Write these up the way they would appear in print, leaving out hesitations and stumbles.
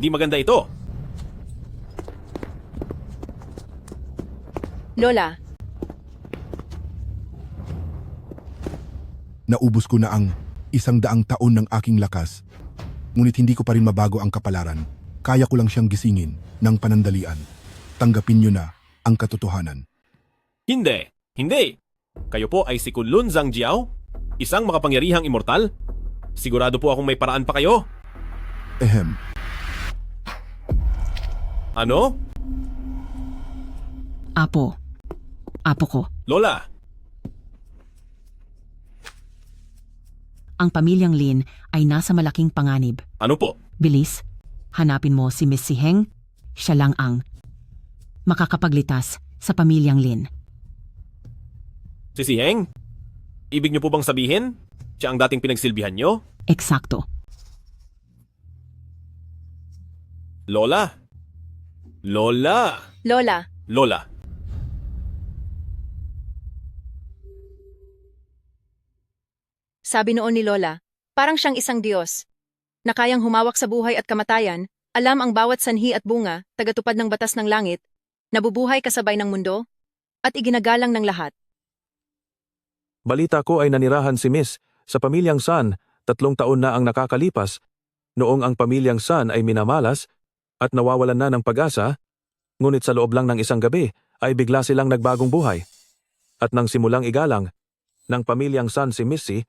Hindi maganda ito. Lola, Naubos ko na ang 100 taon ng aking lakas. Ngunit hindi ko pa rin mabago ang kapalaran. Kaya ko lang siyang gisingin ng panandalian. Tanggapin niyo na ang katotohanan. Hindi. Hindi. Kayo po ay si Kunlun Zhangjiao? Isang makapangyarihang immortal? Sigurado po akong may paraan pa kayo. Ehem, Ano? Apo. Apo ko. Lola, Ang pamilyang Lin ay nasa malaking panganib. ano po? Bilis, hanapin mo si Miss Si Heng. Siya lang ang makakapaglitas sa pamilyang Lin. Si Heng? Ibig niyo po bang sabihin? Siya ang dating pinagsilbihan niyo? Eksakto. Lola? Lola? Lola, Lola. sabi noon ni Lola, parang siyang isang Diyos, na kayang humawak sa buhay at kamatayan, alam ang bawat sanhi at bunga, tagatupad ng batas ng langit, nabubuhay kasabay ng mundo, at iginagalang ng lahat. Balita ko ay nanirahan si Miss sa pamilyang San, 3 taon na ang nakakalipas, noong ang pamilyang San ay minamalas at nawawalan na ng pag-asa, ngunit sa loob lang ng isang gabi ay bigla silang nagbagong buhay. At nang simulang igalang ng pamilyang San si Missy,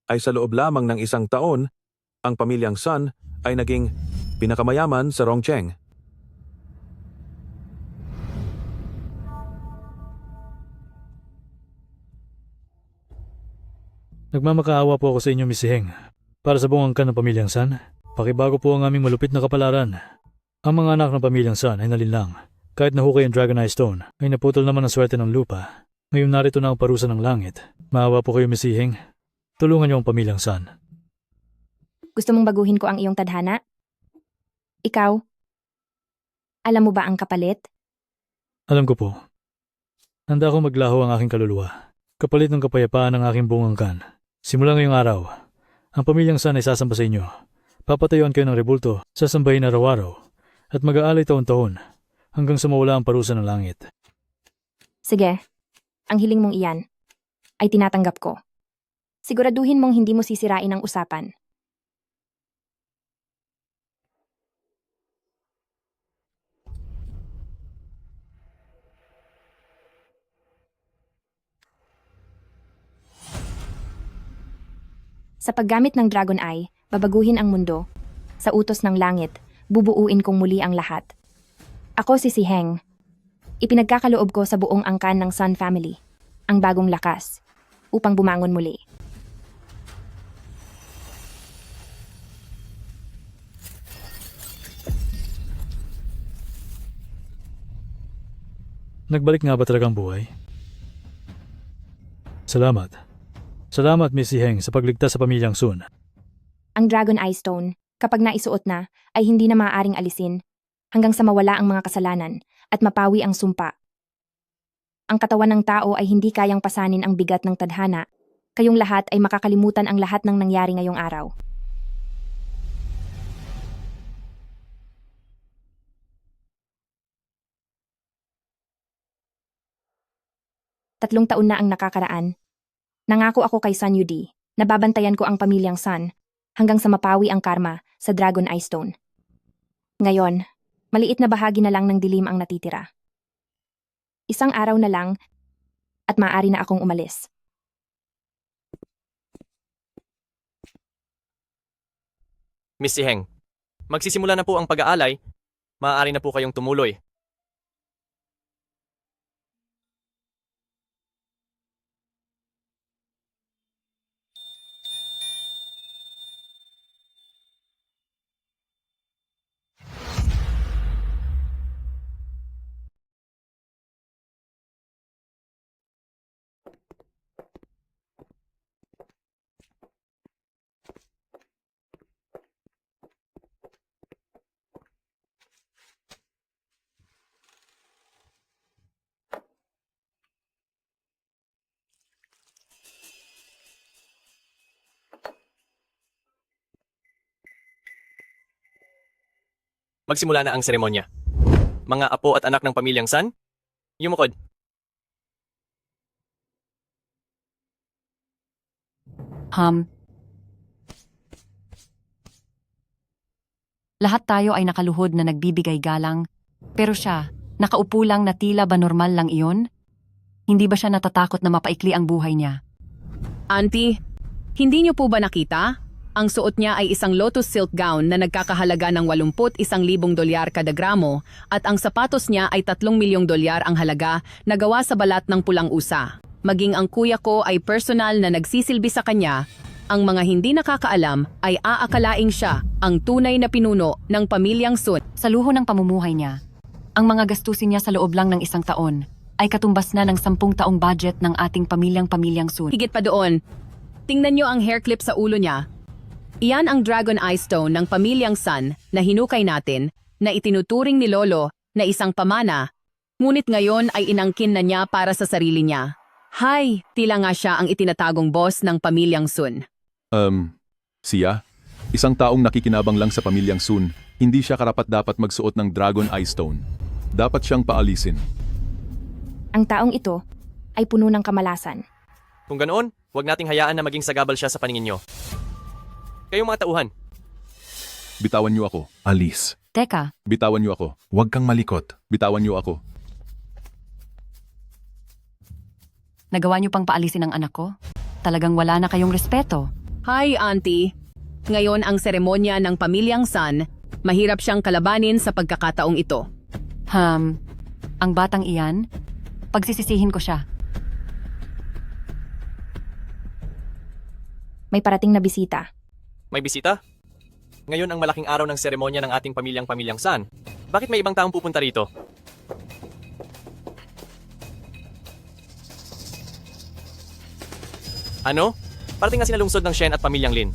ay sa loob lamang ng 1 taon, ang pamilyang San ay naging pinakamayaman sa Rongcheng. Nagmamakaawa po ako sa inyo, Miss Heng. Para sa buong angkan ng pamilyang San, pakibago po ang aming malupit na kapalaran. Ang mga anak ng pamilyang San ay nalinlang. Kahit nahukay ang Dragon Eye Stone, ay naputol naman ang swerte ng lupa. Ngayon narito na ang parusa ng langit. Maawa po kayo, Miss Heng. Tulungan niyo ang pamilyang San. Gusto mong baguhin ko ang iyong tadhana? Ikaw? Alam mo ba ang kapalit? Alam ko po. Handa akong maglaho ang aking kaluluwa. Kapalit ng kapayapaan ng aking buong angkan. Simula ngayong araw, ang pamilyang San ay sasamba sa inyo. Papatayuan kayo ng rebulto, sasambahin araw-araw, at mag-aalay taon-taon hanggang sa mawala ang parusa ng langit. Sige, ang hiling mong iyan ay tinatanggap ko. Siguraduhin mong hindi mo sisirain ang usapan. Sa paggamit ng Dragon Eye, babaguhin ang mundo. Sa utos ng langit, bubuuin kong muli ang lahat. Ako si Heng. Ipinagkakaloob ko sa buong angkan ng Sun Family, ang bagong lakas, upang bumangon muli. Nagbalik nga ba talagang buhay? Salamat. Salamat, Miss Heng, sa pagligtas sa pamilyang Sun. Ang Dragon Eye Stone, kapag naisuot na, ay hindi na maaaring alisin hanggang sa mawala ang mga kasalanan at mapawi ang sumpa. Ang katawan ng tao ay hindi kayang pasanin ang bigat ng tadhana. Kayong lahat ay makakalimutan ang lahat ng nangyari ngayong araw. Tatlong taon na ang nakakaraan. Nangako ako kay Sun Yudi na babantayan ko ang pamilyang Sun hanggang sa mapawi ang karma sa Dragon Eye Stone. Ngayon, maliit na bahagi na lang ng dilim ang natitira. 1 araw na lang at maaari na akong umalis. Miss Si Heng, magsisimula na po ang pag-aalay. Maaari na po kayong tumuloy. Magsimula na ang seremonya. Mga apo at anak ng pamilyang San, yumukod. Lahat tayo ay nakaluhod na nagbibigay galang, pero siya, nakaupo lang na tila ba normal lang iyon? Hindi ba siya natatakot na mapaikli ang buhay niya? Auntie, hindi niyo po ba nakita? Ang suot niya ay isang lotus silk gown na nagkakahalaga ng 81,000 dolyar kada gramo at ang sapatos niya ay 3 milyong dolyar ang halaga na gawa sa balat ng pulang usa. Maging ang kuya ko ay personal na nagsisilbi sa kanya, ang mga hindi nakakaalam ay aakalaing siya ang tunay na pinuno ng pamilyang Sun. Sa luho ng pamumuhay niya, ang mga gastusin niya sa loob lang ng 1 taon ay katumbas na ng 10 taong budget ng ating pamilyang Sun. Higit pa doon, tingnan niyo ang hair clip sa ulo niya. Iyan ang Dragon Eye Stone ng pamilyang Sun na hinukay natin na itinuturing ni Lolo na isang pamana, ngunit ngayon ay inangkin na niya para sa sarili niya. Hay, tila nga siya ang itinatagong boss ng pamilyang Sun. Siya? Isang taong nakikinabang lang sa pamilyang Sun, hindi siya karapat-dapat magsuot ng Dragon Eye Stone. Dapat siyang paalisin. Ang taong ito ay puno ng kamalasan. Kung ganoon, huwag nating hayaan na maging sagabal siya sa paningin nyo. Kayong mga tauhan, Bitawan niyo ako. Alis. Teka, Bitawan niyo ako. Huwag kang malikot. Bitawan niyo ako. nagawa niyo pang paalisin ang anak ko? Talagang wala na kayong respeto. Hi, Auntie. Ngayon ang seremonya ng pamilyang Sun, mahirap siyang kalabanin sa pagkakataong ito. Ang batang iyan, pagsisisihin ko siya. May parating na bisita. may bisita? Ngayon ang malaking araw ng seremonya ng ating pamilyang San. Bakit may ibang taong pupunta rito? Ano? Parating nga sinalungsod ng Shen at pamilyang Lin.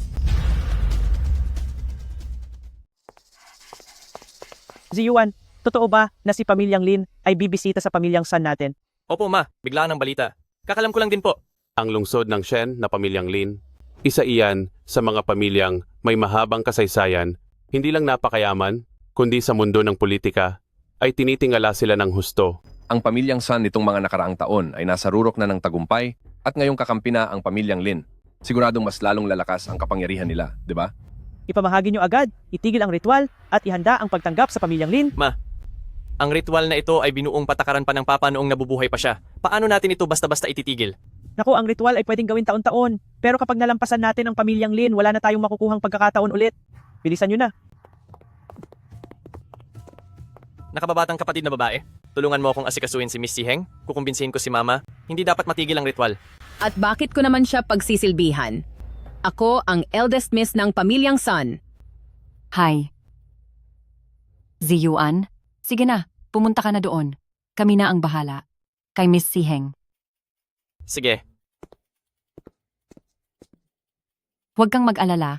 Ziyuan, totoo ba na si pamilyang Lin ay bibisita sa pamilyang San natin? Opo ma, biglaan ang balita. Kakalam ko lang din po. Ang lungsod ng Shen na pamilyang Lin, isa iyan sa mga pamilyang may mahabang kasaysayan, hindi lang napakayaman, kundi sa mundo ng politika, ay tinitingala sila ng husto. Ang pamilyang San nitong mga nakaraang taon ay nasa rurok na ng tagumpay at ngayong kakampi na ang pamilyang Lin. Siguradong mas lalong lalakas ang kapangyarihan nila, di ba? Ipamahagi niyo agad, itigil ang ritual at ihanda ang pagtanggap sa pamilyang Lin. Ma, ang ritual na ito ay binuong patakaran pa ng papa noong nabubuhay pa siya. Paano natin ito basta-basta ititigil? Naku, ang ritual ay pwedeng gawin taon-taon. Pero kapag nalampasan natin ang pamilyang Lin, wala na tayong makukuhang pagkakataon ulit. Bilisan niyo na. Nakababatang kapatid na babae, tulungan mo akong asikasuhin si Miss Siheng. Kukumbinsihin ko si Mama, hindi dapat matigil ang ritual. At bakit ko naman siya pagsisilbihan? Ako ang eldest miss ng pamilyang Sun. Hi. Ziyuan? Sige na, pumunta ka na doon. Kami na ang bahala. Kay Miss Siheng. Sige. Huwag kang mag-alala.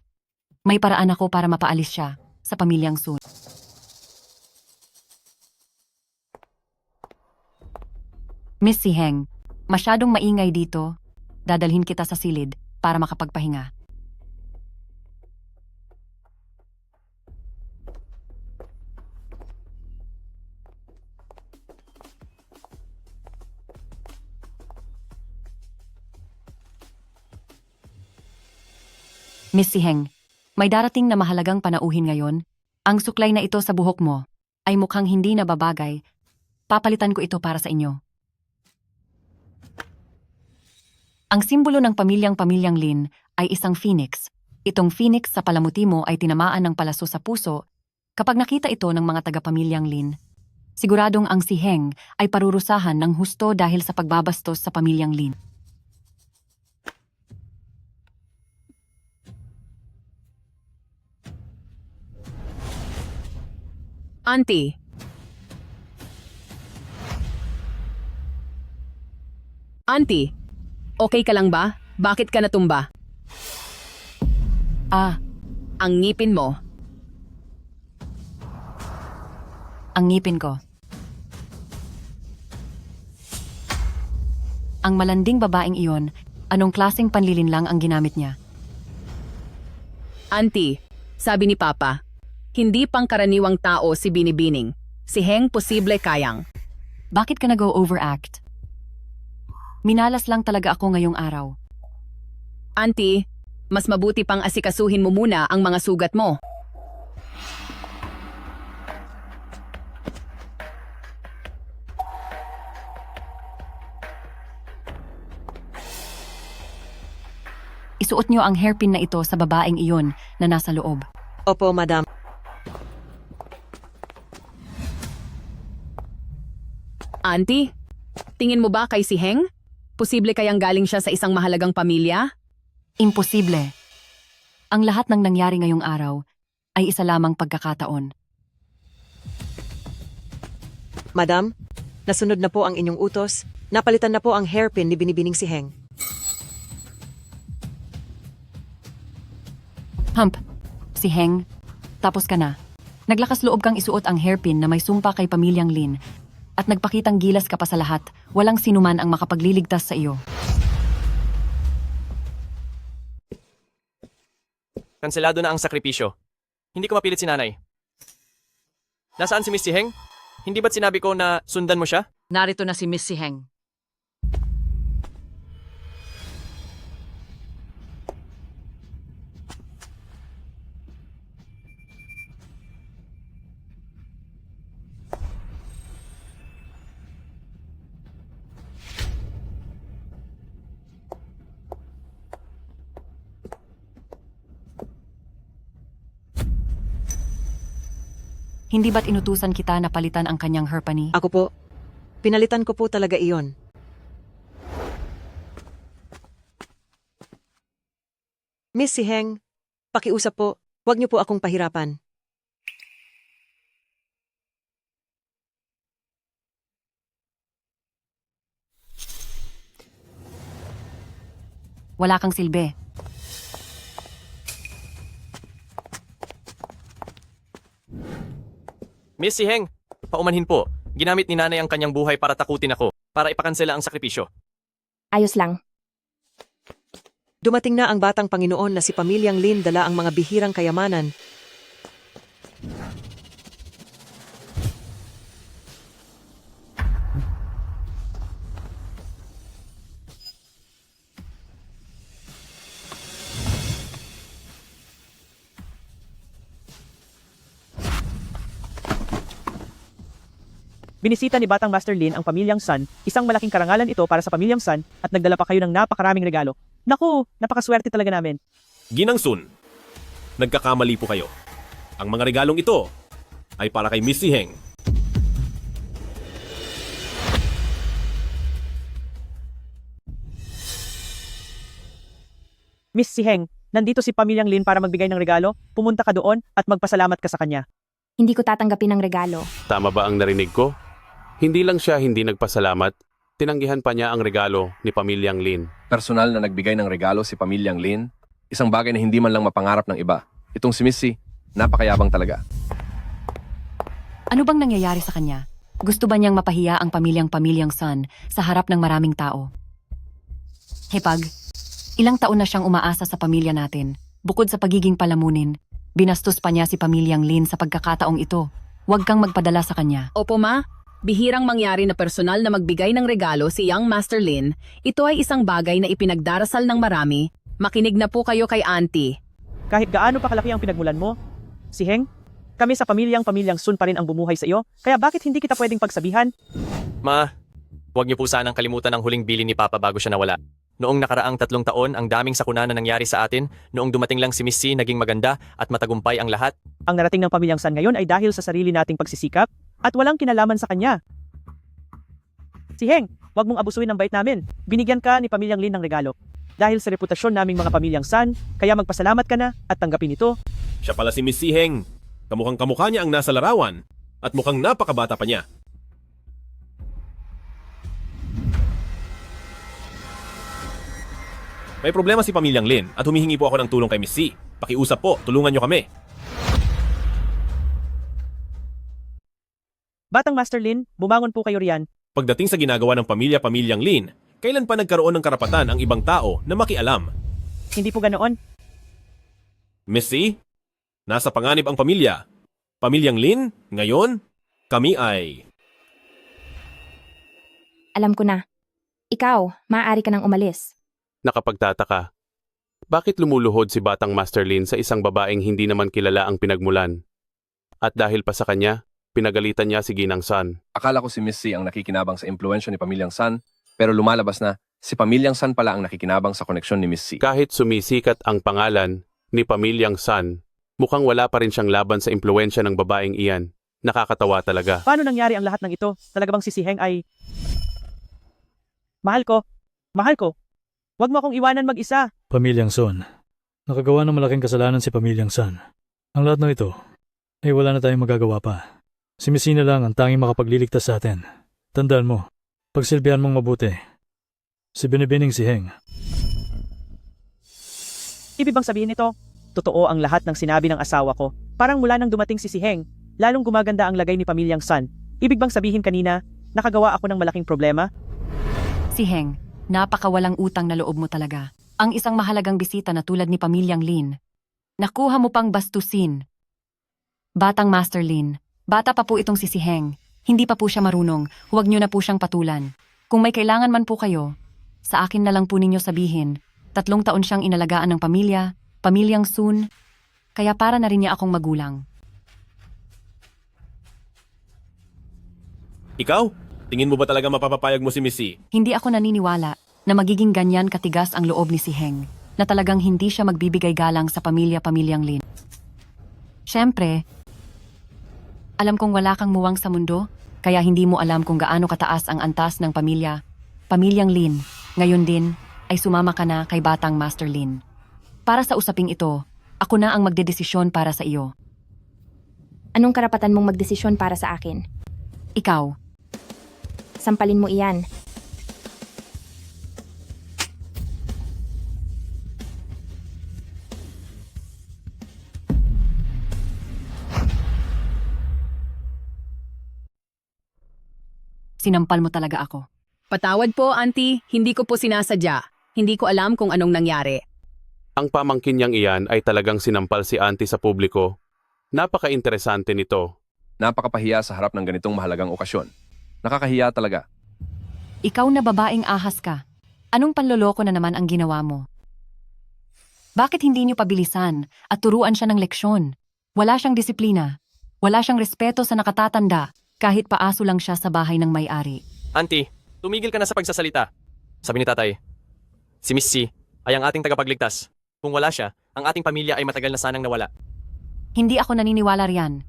May paraan ako para mapaalis siya sa pamilyang Sun. Miss Siheng, masyadong maingay dito. Dadalhin kita sa silid para makapagpahinga. Miss Siheng, may darating na mahalagang panauhin ngayon. Ang suklay na ito sa buhok mo ay mukhang hindi na babagay. Papalitan ko ito para sa inyo. Ang simbolo ng pamilyang Lin ay isang phoenix. Itong phoenix sa palamuti mo ay tinamaan ng palaso sa puso kapag nakita ito ng mga taga-pamilyang Lin. Siguradong ang Siheng ay parurusahan ng husto dahil sa pagbabastos sa pamilyang Lin. Auntie. Auntie, okay ka lang ba? Bakit ka natumba? Ang ngipin mo. Ang ngipin ko. Ang malanding babaeng iyon, anong klaseng panlilinlang ang ginamit niya? Auntie, sabi ni Papa, Hindi pangkaraniwang tao si Binibining. Si Heng posible kayang. Bakit ka nag-overact? Minalas lang talaga ako ngayong araw. Auntie, mas mabuti pang asikasuhin mo muna ang mga sugat mo. Isuot niyo ang hairpin na ito sa babaeng iyon na nasa loob. Opo, madam. Auntie, tingin mo ba kay si Heng? Posible kayang galing siya sa isang mahalagang pamilya? Imposible. Ang lahat ng nangyari ngayong araw ay isa lamang pagkakataon. Madam, nasunod na po ang inyong utos. Napalitan na po ang hairpin ni Binibining si Heng. Hump, si Heng, tapos ka na. Naglakas loob kang isuot ang hairpin na may sumpa kay pamilyang Lin at nagpakitang gilas ka pa sa lahat. Walang sinuman ang makapagliligtas sa iyo. Kanselado na ang sakripisyo. Hindi ko mapilit si nanay. Nasaan si Miss Si Heng? Hindi ba't sinabi ko na sundan mo siya? Narito na si Miss Si Heng. Hindi ba't inutusan kita na palitan ang kanyang herpani? Ako po. Pinalitan ko po talaga iyon. Miss Si Heng, pakiusap po. Huwag niyo po akong pahirapan. Wala kang silbi. Miss Si Heng, paumanhin po. Ginamit ni nanay ang kanyang buhay para takutin ako, para ipakansela ang sakripisyo. Ayos lang. Dumating na ang batang Panginoon na si Pamilyang Lin dala ang mga bihirang kayamanan. Binisita ni Batang Master Lin ang Pamilyang Sun, isang malaking karangalan ito para sa Pamilyang Sun at nagdala pa kayo ng napakaraming regalo. Naku, napakaswerte talaga namin. Ginang Sun, nagkakamali po kayo. Ang mga regalong ito ay para kay Miss Si Heng. Miss Si Heng, nandito si Pamilyang Lin para magbigay ng regalo. Pumunta ka doon at magpasalamat ka sa kanya. Hindi ko tatanggapin ang regalo. Tama ba ang narinig ko? Hindi lang siya hindi nagpasalamat, tinanggihan pa niya ang regalo ni Pamilyang Lin. Personal na nagbigay ng regalo si Pamilyang Lin, isang bagay na hindi man lang mapangarap ng iba. Itong si Missy, napakayabang talaga. Ano bang nangyayari sa kanya? Gusto ba niyang mapahiya ang pamilyang Sun sa harap ng maraming tao? Hepag, ilang taon na siyang umaasa sa pamilya natin. Bukod sa pagiging palamunin, binastos pa niya si Pamilyang Lin sa pagkakataong ito. Huwag kang magpadala sa kanya. Opo ma, bihirang mangyari na personal na magbigay ng regalo si Young Master Lin. Ito ay isang bagay na ipinagdarasal ng marami. Makinig na po kayo kay Auntie. Kahit gaano pa kalaki ang pinagmulan mo, Si Heng, kami sa Pamilyang Sun pa rin ang bumuhay sa iyo, kaya bakit hindi kita pwedeng pagsabihan? Ma, huwag niyo po sanang kalimutan ang huling bili ni Papa bago siya nawala. Noong nakaraang 3 taon, ang daming sakuna na nangyari sa atin. Noong dumating lang si Miss C, naging maganda at matagumpay ang lahat. Ang narating ng Pamilyang Sun ngayon ay dahil sa sarili nating pagsisikap at walang kinalaman sa kanya. Si Heng, huwag mong abusuin ang bait namin. Binigyan ka ni Pamilyang Lin ng regalo. Dahil sa reputasyon naming mga Pamilyang Sun, kaya magpasalamat ka na at tanggapin ito. Siya pala si Miss Si Heng. Kamukhang kamukha niya ang nasa larawan at mukhang napakabata pa niya. May problema si Pamilyang Lin at humihingi po ako ng tulong kay Miss C. Pakiusap po, tulungan niyo kami. Batang Master Lin, bumangon po kayo riyan. Pagdating sa ginagawa ng Pamilyang Lin, kailan pa nagkaroon ng karapatan ang ibang tao na makialam? Hindi po ganoon. Miss C, nasa panganib ang pamilya Pamilyang Lin, ngayon, kami ay... Alam ko na. Ikaw, maaari ka nang umalis. Nakapagtataka. Bakit lumuluhod si Batang Master Lin sa isang babaeng hindi naman kilala ang pinagmulan? At dahil pa sa kanya, pinagalitan niya si Ginang San. Akala ko si Miss C ang nakikinabang sa impluensya ni Pamilyang San, pero lumalabas na si Pamilyang San pala ang nakikinabang sa koneksyon ni Miss C. Kahit sumisikat ang pangalan ni Pamilyang San, mukhang wala pa rin siyang laban sa impluensya ng babaeng iyan. Nakakatawa talaga. Paano nangyari ang lahat ng ito? Talaga bang si Heng ay... Mahal ko. Mahal ko. Huwag mo akong iwanan mag-isa. Pamilyang Son. Nakagawa ng malaking kasalanan si Pamilyang San. Ang lahat ng ito ay wala na tayong magagawa pa. Si Messina lang ang tanging makapagliligtas sa atin. Tandaan mo, pagsilbihan mong mabuti. Si Binibining si Heng. Ibig bang sabihin ito? Totoo ang lahat ng sinabi ng asawa ko. Parang mula nang dumating si Heng, lalong gumaganda ang lagay ni Pamilyang San. Ibig bang sabihin kanina, nakagawa ako ng malaking problema? Si Heng, napakawalang utang na loob mo talaga. Ang isang mahalagang bisita na tulad ni Pamilyang Lin. Nakuha mo pang bastusin. Batang Master Lin, bata pa po itong si Heng. Hindi pa po siya marunong, huwag niyo na po siyang patulan. Kung may kailangan man po kayo, sa akin na lang po ninyo sabihin, 3 taon siyang inalagaan ng pamilya, Pamilyang Sun, kaya para na rin niya akong magulang. Ikaw? Tingin mo ba talaga mapapapayag mo si Miss C? Hindi ako naniniwala na magiging ganyan katigas ang loob ni si Heng, na talagang hindi siya magbibigay galang sa Pamilyang Lin. Siyempre, alam kong wala kang muwang sa mundo, kaya hindi mo alam kung gaano kataas ang antas ng Pamilyang Lin. Ngayon din, ay sumama ka na kay Batang Master Lin. Para sa usaping ito, ako na ang magdedesisyon para sa iyo. Anong karapatan mong magdesisyon para sa akin? Ikaw. Sampalin mo iyan. Sinampal mo talaga ako. Patawad po, Auntie. Hindi ko po sinasadya. Hindi ko alam kung anong nangyari. Ang pamangkin niyang iyan ay talagang sinampal si Auntie sa publiko. Napaka-interesante nito. Napakapahiya sa harap ng ganitong mahalagang okasyon. Nakakahiya talaga. Ikaw na babaeng ahas ka. Anong panloloko na naman ang ginawa mo? Bakit hindi niyo pabilisan at turuan siya ng leksyon? Wala siyang disiplina. Wala siyang respeto sa nakatatanda kahit paaso lang siya sa bahay ng may-ari. Auntie, tumigil ka na sa pagsasalita. Sabi ni tatay, si Miss C ay ang ating tagapagligtas. Kung wala siya, ang ating pamilya ay matagal na sanang nawala. Hindi ako naniniwala riyan.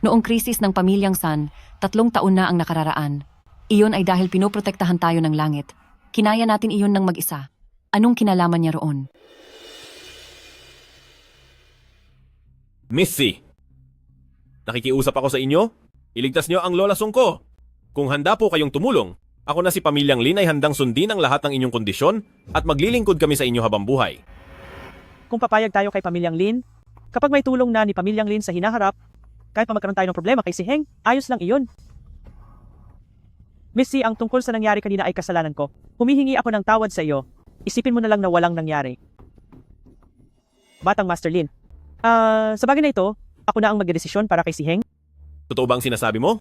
Noong krisis ng Pamilyang San, 3 taon na ang nakararaan. Iyon ay dahil pinoprotektahan tayo ng langit. Kinaya natin iyon ng mag-isa. Anong kinalaman niya roon? Miss C, nakikiusap ako sa inyo. Iligtas niyo ang Lola Sungko. Kung handa po kayong tumulong, ako na si Pamilyang Lin ay handang sundin ang lahat ng inyong kondisyon at maglilingkod kami sa inyo habang buhay. Kung papayag tayo kay Pamilyang Lin, kapag may tulong na ni Pamilyang Lin sa hinaharap, kahit pa magkaroon tayo ng problema kay si Heng, ayos lang iyon. Miss C, ang tungkol sa nangyari kanina ay kasalanan ko. Humihingi ako ng tawad sa iyo. Isipin mo na lang na walang nangyari. Batang Master Lin. Sa bagay na ito, ako na ang magdedesisyon para kay si Heng. Totoo ba ang sinasabi mo?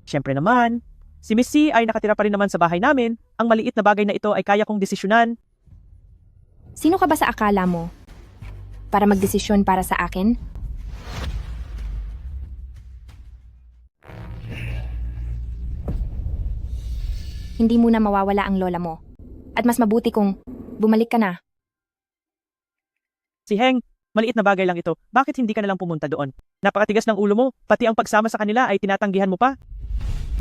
Siyempre naman. Si Miss C ay nakatira pa rin naman sa bahay namin. Ang maliit na bagay na ito ay kaya kong desisyonan. Sino ka ba sa akala mo? Para magdesisyon para sa akin? Hindi mo na mawawala ang lola mo. At mas mabuti kung bumalik ka na. Si Heng, maliit na bagay lang ito. Bakit hindi ka na lang pumunta doon? Napakatigas ng ulo mo. Pati ang pagsama sa kanila ay tinatanggihan mo pa.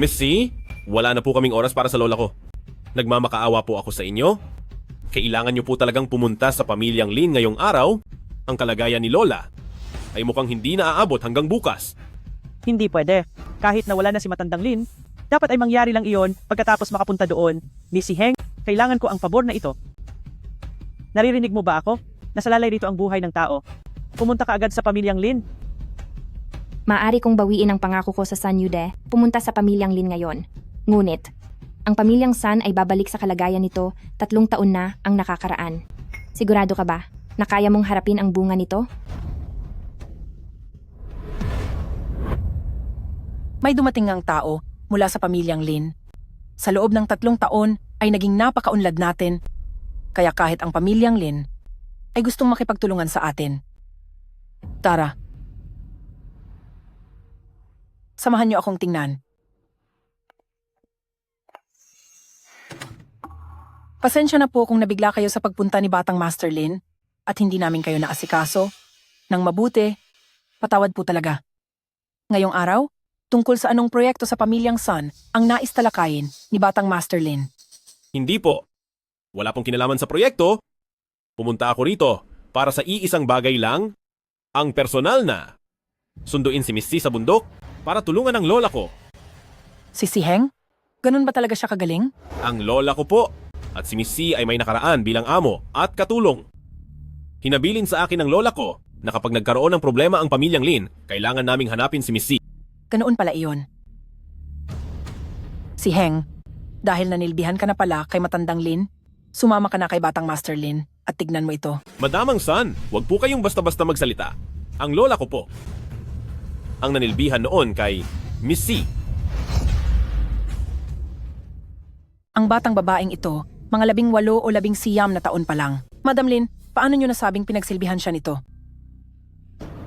Miss C, wala na po kaming oras para sa lola ko. Nagmamakaawa po ako sa inyo. Kailangan niyo po talagang pumunta sa Pamilyang Lin ngayong araw. Ang kalagayan ni Lola ay mukhang hindi na aabot hanggang bukas. Hindi pwede. Kahit na wala na si Matandang Lin, dapat ay mangyari lang iyon pagkatapos makapunta doon. Ni si Heng, kailangan ko ang pabor na ito. Naririnig mo ba ako? Nasalalay rito ang buhay ng tao. Pumunta ka agad sa Pamilyang Lin. Maaari kong bawiin ang pangako ko sa San Yude, pumunta sa Pamilyang Lin ngayon. Ngunit, ang Pamilyang San ay babalik sa kalagayan nito 3 taon na ang nakakaraan. Sigurado ka ba na kaya mong harapin ang bunga nito? May dumating ngang tao mula sa pamilyang Lin. Sa loob ng 3 taon ay naging napakaunlad natin, kaya kahit ang pamilyang Lin ay gustong makipagtulungan sa atin. Tara. Samahan niyo akong tingnan. Pasensya na po kung nabigla kayo sa pagpunta ni Batang Master Lin at hindi namin kayo naasikaso. Nang mabuti, patawad po talaga. Ngayong araw, tungkol sa anong proyekto sa pamilyang Sun ang nais talakayin ni Batang Master Lin. Hindi po. Wala pong kinalaman sa proyekto. Pumunta ako rito para sa iisang bagay lang, ang personal na sunduin si Miss C sa bundok para tulungan ang lola ko. Si Heng? Ganun ba talaga siya kagaling? Ang lola ko po. At si Miss C ay may nakaraan bilang amo at katulong. Hinabilin sa akin ng lola ko na kapag nagkaroon ng problema ang pamilyang Lin, kailangan naming hanapin si Miss C. Ganoon pala iyon. Si Heng, dahil nanilbihan ka na pala kay matandang Lin, sumama ka na kay Batang Master Lin at tignan mo ito. Madamang San, huwag po kayong basta-basta magsalita. Ang lola ko po. Ang nanilbihan noon kay Miss C. Ang batang babaeng ito, mga 18 o 19 na taon pa lang. Madam Lin, paano nyo nasabing pinagsilbihan siya nito?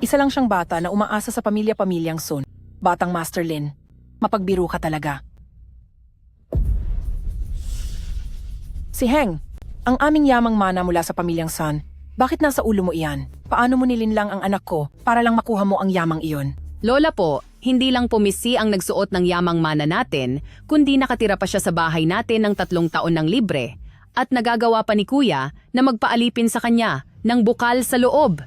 Isa lang siyang bata na umaasa sa pamilya-pamilyang Sun. Batang Master Lin, mapagbiro ka talaga. Si Heng, ang aming yamang mana mula sa pamilyang Sun. Bakit nasa ulo mo iyan? Paano mo nilinlang ang anak ko para lang makuha mo ang yamang iyon? Lola po, hindi lang po Miss C ang nagsuot ng yamang mana natin, kundi nakatira pa siya sa bahay natin ng 3 taon ng libre. At nagagawa pa ni Kuya na magpaalipin sa kanya ng bukal sa loob.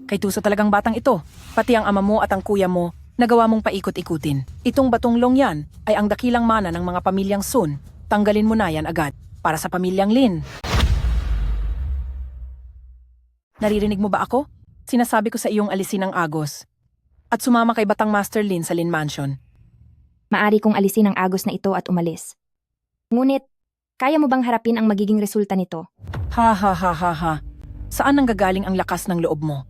Kay tuso talagang batang ito. Pati ang ama mo at ang kuya mo, nagawa mong paikot-ikutin. Itong batong long yan ay ang dakilang mana ng mga pamilyang Sun. Tanggalin mo na yan agad para sa pamilyang Lin. Naririnig mo ba ako? Sinasabi ko sa iyong alisin ang Agos. At sumama kay Batang Master Lin sa Lin Mansion. Maari kong alisin ang Agos na ito at umalis. Ngunit, kaya mo bang harapin ang magiging resulta nito? Ha. Saan nanggagaling ang lakas ng loob mo?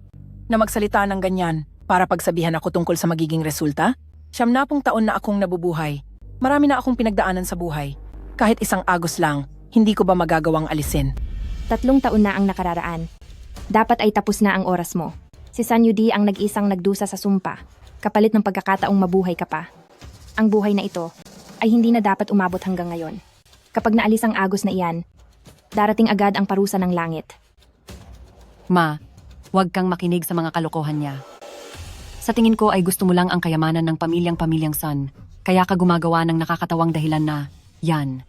Na magsalita ng ganyan para pagsabihan ako tungkol sa magiging resulta? 70 taon na akong nabubuhay. Marami na akong pinagdaanan sa buhay. Kahit isang Agos lang, hindi ko ba magagawang alisin? 3 taon na ang nakararaan. Dapat ay tapos na ang oras mo. Si San Yudi ang nag-isang nagdusa sa sumpa, kapalit ng pagkakataong mabuhay ka pa. Ang buhay na ito ay hindi na dapat umabot hanggang ngayon. Kapag naalis ang Agos na iyan, darating agad ang parusa ng langit. Ma, huwag kang makinig sa mga kalokohan niya. Sa tingin ko ay gusto mo lang ang kayamanan ng pamilyang Sun, kaya ka gumagawa ng nakakatawang dahilan na, yan.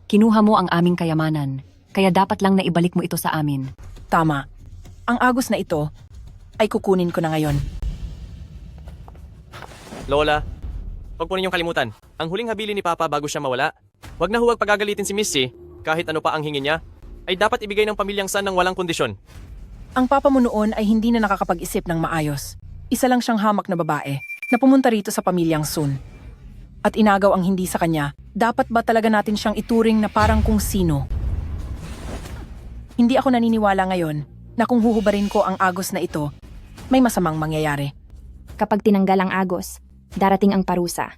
Kinuha mo ang aming kayamanan, kaya dapat lang na ibalik mo ito sa amin. Tama. Ang Agos na ito ay kukunin ko na ngayon. Lola, huwag po ninyong kalimutan. Ang huling habili ni Papa bago siya mawala. Huwag na huwag pagagalitin si Miss C, kahit ano pa ang hingin niya, ay dapat ibigay ng pamilyang Sun ng walang kondisyon. Ang papa mo noon ay hindi na nakakapag-isip ng maayos. Isa lang siyang hamak na babae na pumunta rito sa pamilyang Sun. At inagaw ang hindi sa kanya, dapat ba talaga natin siyang ituring na parang kung sino? Hindi ako naniniwala ngayon na kung huhubarin ko ang Agos na ito, may masamang mangyayari. Kapag tinanggal ang Agos, darating ang parusa.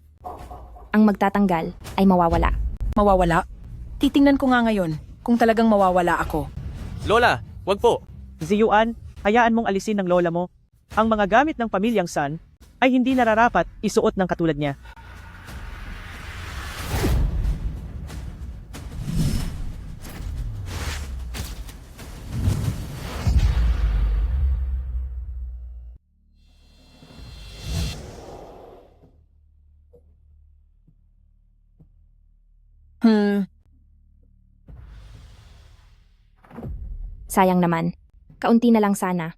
Ang magtatanggal ay mawawala. Mawawala? Titingnan ko nga ngayon kung talagang mawawala ako. Lola, wag po. Ziyuan, hayaan mong alisin ng lola mo. Ang mga gamit ng pamilyang Sun ay hindi nararapat isuot ng katulad niya. Sayang naman. Kaunti na lang sana.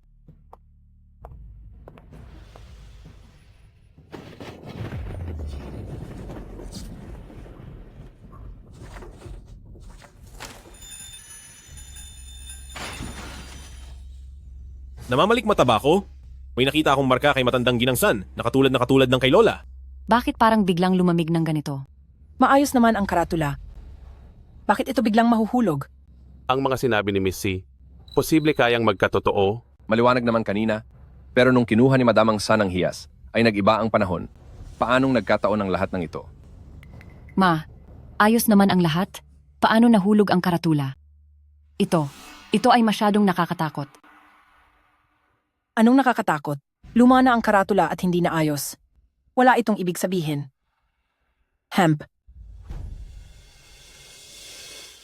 Namamalik mata ba ako? May nakita akong marka kay matandang Ginangsan, na katulad ng kay Lola. Bakit parang biglang lumamig ng ganito? Maayos naman ang karatula. Bakit ito biglang mahuhulog? Ang mga sinabi ni Miss C, posible kayang magkatotoo? Maliwanag naman kanina, pero nung kinuha ni Madamang San ang hiyas, ay nag-iba ang panahon paanong nagkataon ang lahat ng ito? Ma, ayos naman ang lahat. Paano nahulog ang karatula? Ito ay masyadong nakakatakot. Anong nakakatakot? Luma na ang karatula at hindi na ayos. Wala itong ibig sabihin. Hemp.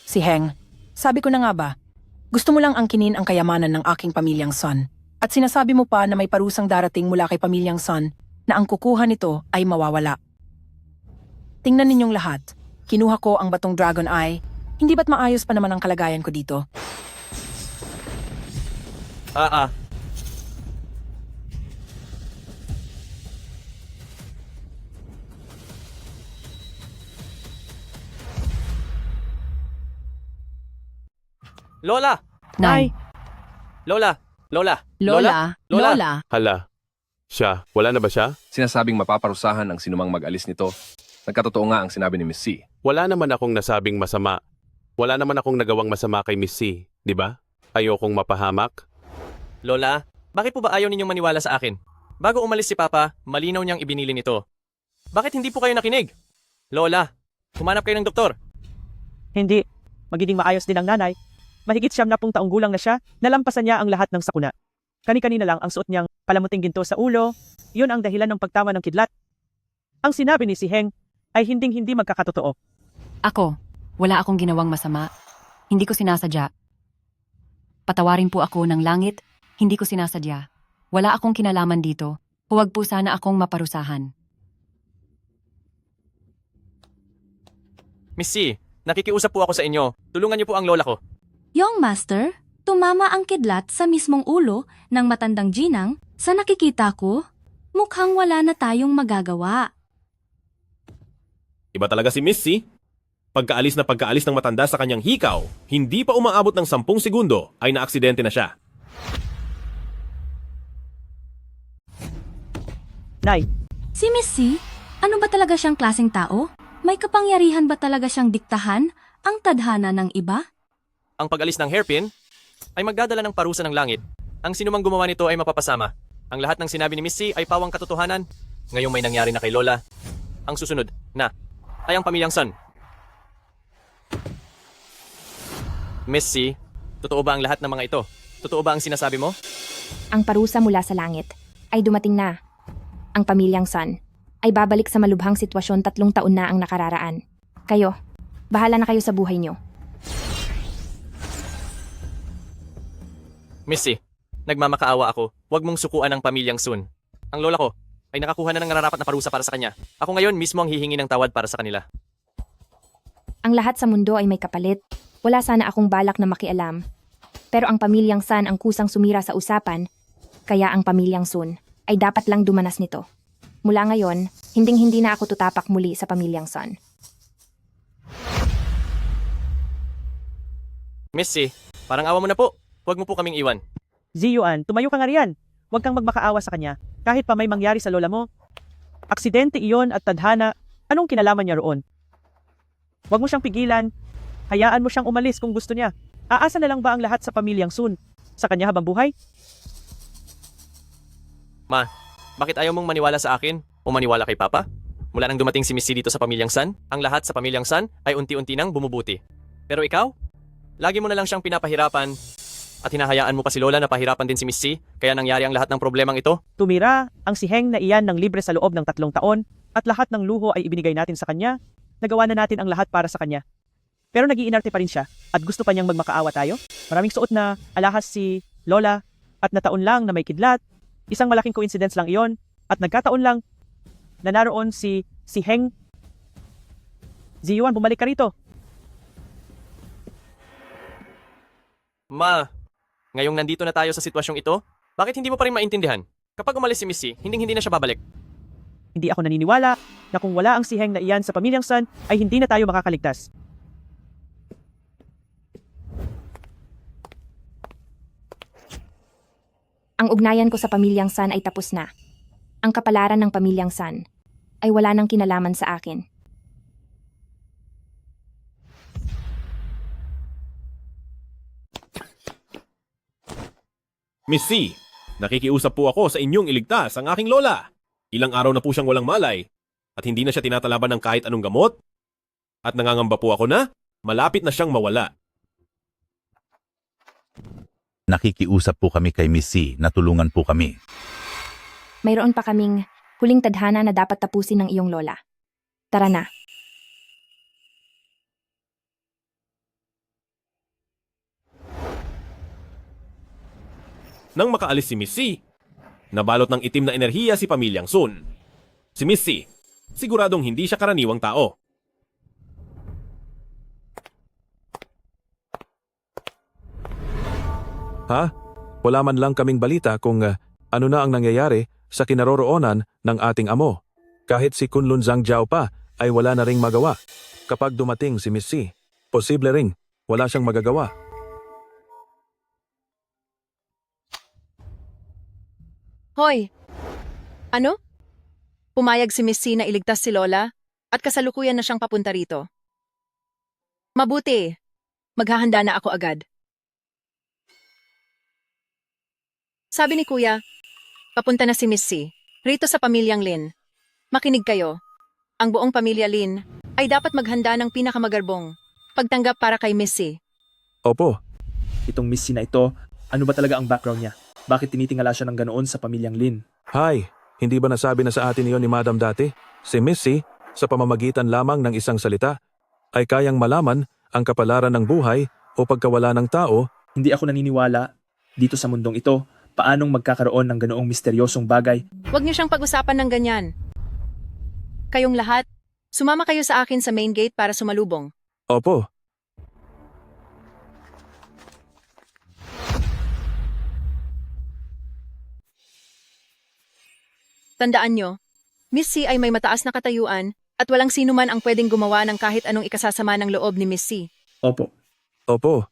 Si Heng, sabi ko na nga ba, gusto mo lang angkinin ang kayamanan ng aking pamilyang Sun. At sinasabi mo pa na may parusang darating mula kay pamilyang Sun na ang kukuha nito ay mawawala. Tingnan ninyong lahat. Kinuha ko ang batong Dragon Eye. Hindi ba't maayos pa naman ang kalagayan ko dito? Lola! Nay, Lola! Lola! Lola. Hala. Siya, wala na ba siya? Sinasabing mapaparusahan ang sinumang mag-alis nito. Nagkatotoo nga ang sinabi ni Miss C. Wala naman akong nasabing masama. Wala naman akong nagawang masama kay Miss C, di ba? Ayokong mapahamak. Lola, bakit po ba ayaw ninyong maniwala sa akin? Bago umalis si Papa, malinaw niyang ibinili nito. Bakit hindi po kayo nakinig? Lola, humanap kayo ng doktor. Hindi. Magiging maayos din ang nanay. Mahigit 70 taong gulang na siya, nalampasan niya ang lahat ng sakuna. Kani-kanina lang ang suot niyang palamuting ginto sa ulo, yun ang dahilan ng pagtama ng kidlat. Ang sinabi ni si Heng ay hinding-hindi magkakatotoo. Ako, wala akong ginawang masama. Hindi ko sinasadya. Patawarin po ako ng langit, hindi ko sinasadya. Wala akong kinalaman dito. Huwag po sana akong maparusahan. Miss C, nakikiusap po ako sa inyo. Tulungan niyo po ang lola ko. Young Master, tumama ang kidlat sa mismong ulo ng matandang ginang. Sa nakikita ko, mukhang wala na tayong magagawa. Iba talaga si Miss C. Pagkaalis ng matanda sa kanyang hikaw, hindi pa umaabot ng 10 segundo ay naaksidente na siya. Nay, Si Miss C, ano ba talaga siyang klaseng tao? May kapangyarihan ba talaga siyang diktahan ang tadhana ng iba? Ang pag-alis ng hairpin ay magdadala ng parusa ng langit. Ang sinumang gumawa nito ay mapapasama. Ang lahat ng sinabi ni Miss C ay pawang katotohanan. Ngayong may nangyari na kay Lola. Ang susunod na ay ang pamilyang Sun. Miss C, totoo ba ang lahat ng mga ito? Totoo ba ang sinasabi mo? Ang parusa mula sa langit ay dumating na. Ang pamilyang Sun ay babalik sa malubhang sitwasyon 3 taon na ang nakararaan. Kayo, bahala na kayo sa buhay niyo. Miss C, nagmamakaawa ako. Huwag mong sukuan ang pamilyang Sun. Ang lola ko ay nakakuha na ng nararapat na parusa para sa kanya. Ako ngayon mismo ang hihingi ng tawad para sa kanila. Ang lahat sa mundo ay may kapalit. Wala sana akong balak na makialam. Pero ang pamilyang Sun ang kusang sumira sa usapan, kaya ang pamilyang Sun ay dapat lang dumanas nito. Mula ngayon, hinding-hindi na ako tutapak muli sa pamilyang Sun. Miss C, parang awa mo na po. Huwag mo po kaming iwan. Ziyuan, tumayo ka nga riyan. Huwag kang magmakaawa sa kanya, kahit pa may mangyari sa lola mo. Aksidente iyon at tadhana, anong kinalaman niya roon? Huwag mo siyang pigilan. Hayaan mo siyang umalis kung gusto niya. Aasa na lang ba ang lahat sa pamilyang Sun? Sa kanya habang buhay? Ma, bakit ayaw mong maniwala sa akin o maniwala kay Papa? Mula nang dumating si Miss C dito sa pamilyang Sun, ang lahat sa pamilyang Sun ay unti-unti nang bumubuti. Pero ikaw, lagi mo na lang siyang pinapahirapan at hinahayaan mo pa si Lola na pahirapan din si Miss C, kaya nangyari ang lahat ng problemang ito. Tumira ang si Heng na iyan ng libre sa loob ng 3 taon at lahat ng luho ay ibinigay natin sa kanya. Nagawa na natin ang lahat para sa kanya. Pero nag-iinarte pa rin siya at gusto pa niyang magmakaawa tayo. Maraming suot na alahas si Lola at nataon lang na may kidlat. Isang malaking coincidence lang iyon at nagkataon lang na naroon si Heng. Ziyuan, bumalik ka rito. Ma, ngayong nandito na tayo sa sitwasyong ito, bakit hindi mo pa rin maintindihan? Kapag umalis si Miss C, hindi na siya babalik. Hindi ako naniniwala na kung wala ang si Heng na iyan sa pamilyang Sun ay hindi na tayo makakaligtas. Ang ugnayan ko sa pamilyang Sun ay tapos na. Ang kapalaran ng pamilyang Sun ay wala nang kinalaman sa akin. Miss C, nakikiusap po ako sa inyong iligtas ang aking lola. Ilang araw na po siyang walang malay. At hindi na siya tinatalaban ng kahit anong gamot? At nangangamba po ako na malapit na siyang mawala. Nakikiusap po kami kay Miss C na tulungan po kami. Mayroon pa kaming huling tadhana na dapat tapusin ng iyong lola. Tara na. Nang makaalis si Miss C, nabalot ng itim na enerhiya si Pamilyang Sun. Si Miss C, siguradong hindi siya karaniwang tao. Ha? Wala man lang kaming balita kung ano na ang nangyayari sa kinaroroonan ng ating amo. Kahit si Kunlun Zhangjiao pa ay wala na ring magawa. Kapag dumating si Miss C, posible ring wala siyang magagawa. Hoy! Ano? Pumayag si Miss C na iligtas si Lola at kasalukuyan na siyang papunta rito. Mabuti. Maghahanda na ako agad. Sabi ni Kuya, papunta na si Miss C rito sa pamilyang Lin. Makinig kayo. Ang buong pamilya Lin ay dapat maghanda ng pinakamagarbong pagtanggap para kay Miss C. Opo. Itong Miss C na ito, ano ba talaga ang background niya? Bakit tinitingala siya ng ganoon sa pamilyang Lin? Hi, hindi ba nasabi na sa atin iyon ni Madam dati? Si Miss C, sa pamamagitan lamang ng isang salita, ay kayang malaman ang kapalaran ng buhay o pagkawala ng tao. Hindi ako naniniwala dito sa mundong ito paanong magkakaroon ng ganoong misteryosong bagay. Huwag niyo siyang pag-usapan ng ganyan. Kayong lahat, sumama kayo sa akin sa main gate para sumalubong. Opo. Tandaan nyo, Miss C ay may mataas na katayuan at walang sino man ang pwedeng gumawa ng kahit anong ikasasama ng loob ni Miss C. Opo. Opo.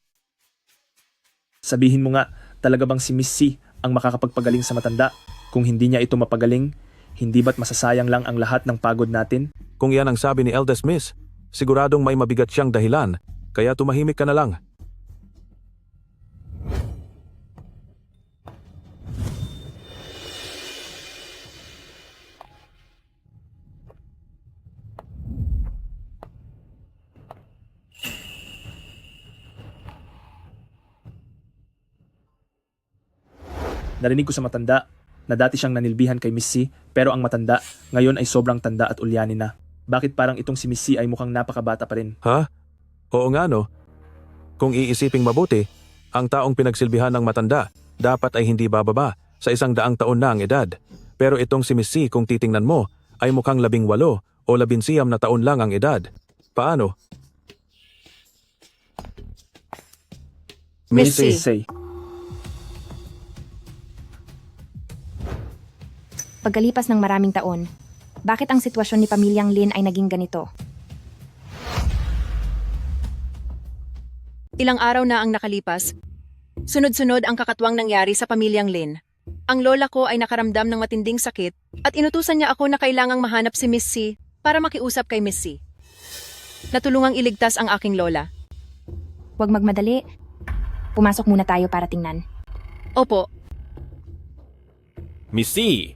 Sabihin mo nga, talaga bang si Miss C ang makakapagpagaling sa matanda? Kung hindi niya ito mapagaling, hindi ba't masasayang lang ang lahat ng pagod natin? Kung yan ang sabi ni Eldest Miss, siguradong may mabigat siyang dahilan, kaya tumahimik ka na lang. Narinig ko sa matanda na dati siyang nanilbihan kay Miss C pero ang matanda ngayon ay sobrang tanda at ulyanin na. Bakit parang itong si Miss C ay mukhang napakabata pa rin? Ha? Oo nga no. Kung iisiping mabuti, ang taong pinagsilbihan ng matanda dapat ay hindi bababa sa 100 taon na ang edad. Pero itong si Miss C kung titingnan mo ay mukhang 18 o 19 na taon lang ang edad. Paano? Miss C. Pagkalipas ng maraming taon, bakit ang sitwasyon ni pamilyang Lin ay naging ganito? Ilang araw na ang nakalipas. Sunod-sunod ang kakatwang nangyari sa pamilyang Lin. Ang lola ko ay nakaramdam ng matinding sakit at inutusan niya ako na kailangang mahanap si Miss C para makiusap kay Miss C. Natulungang iligtas ang aking lola. Huwag magmadali. Pumasok muna tayo para tingnan. Opo. Miss C,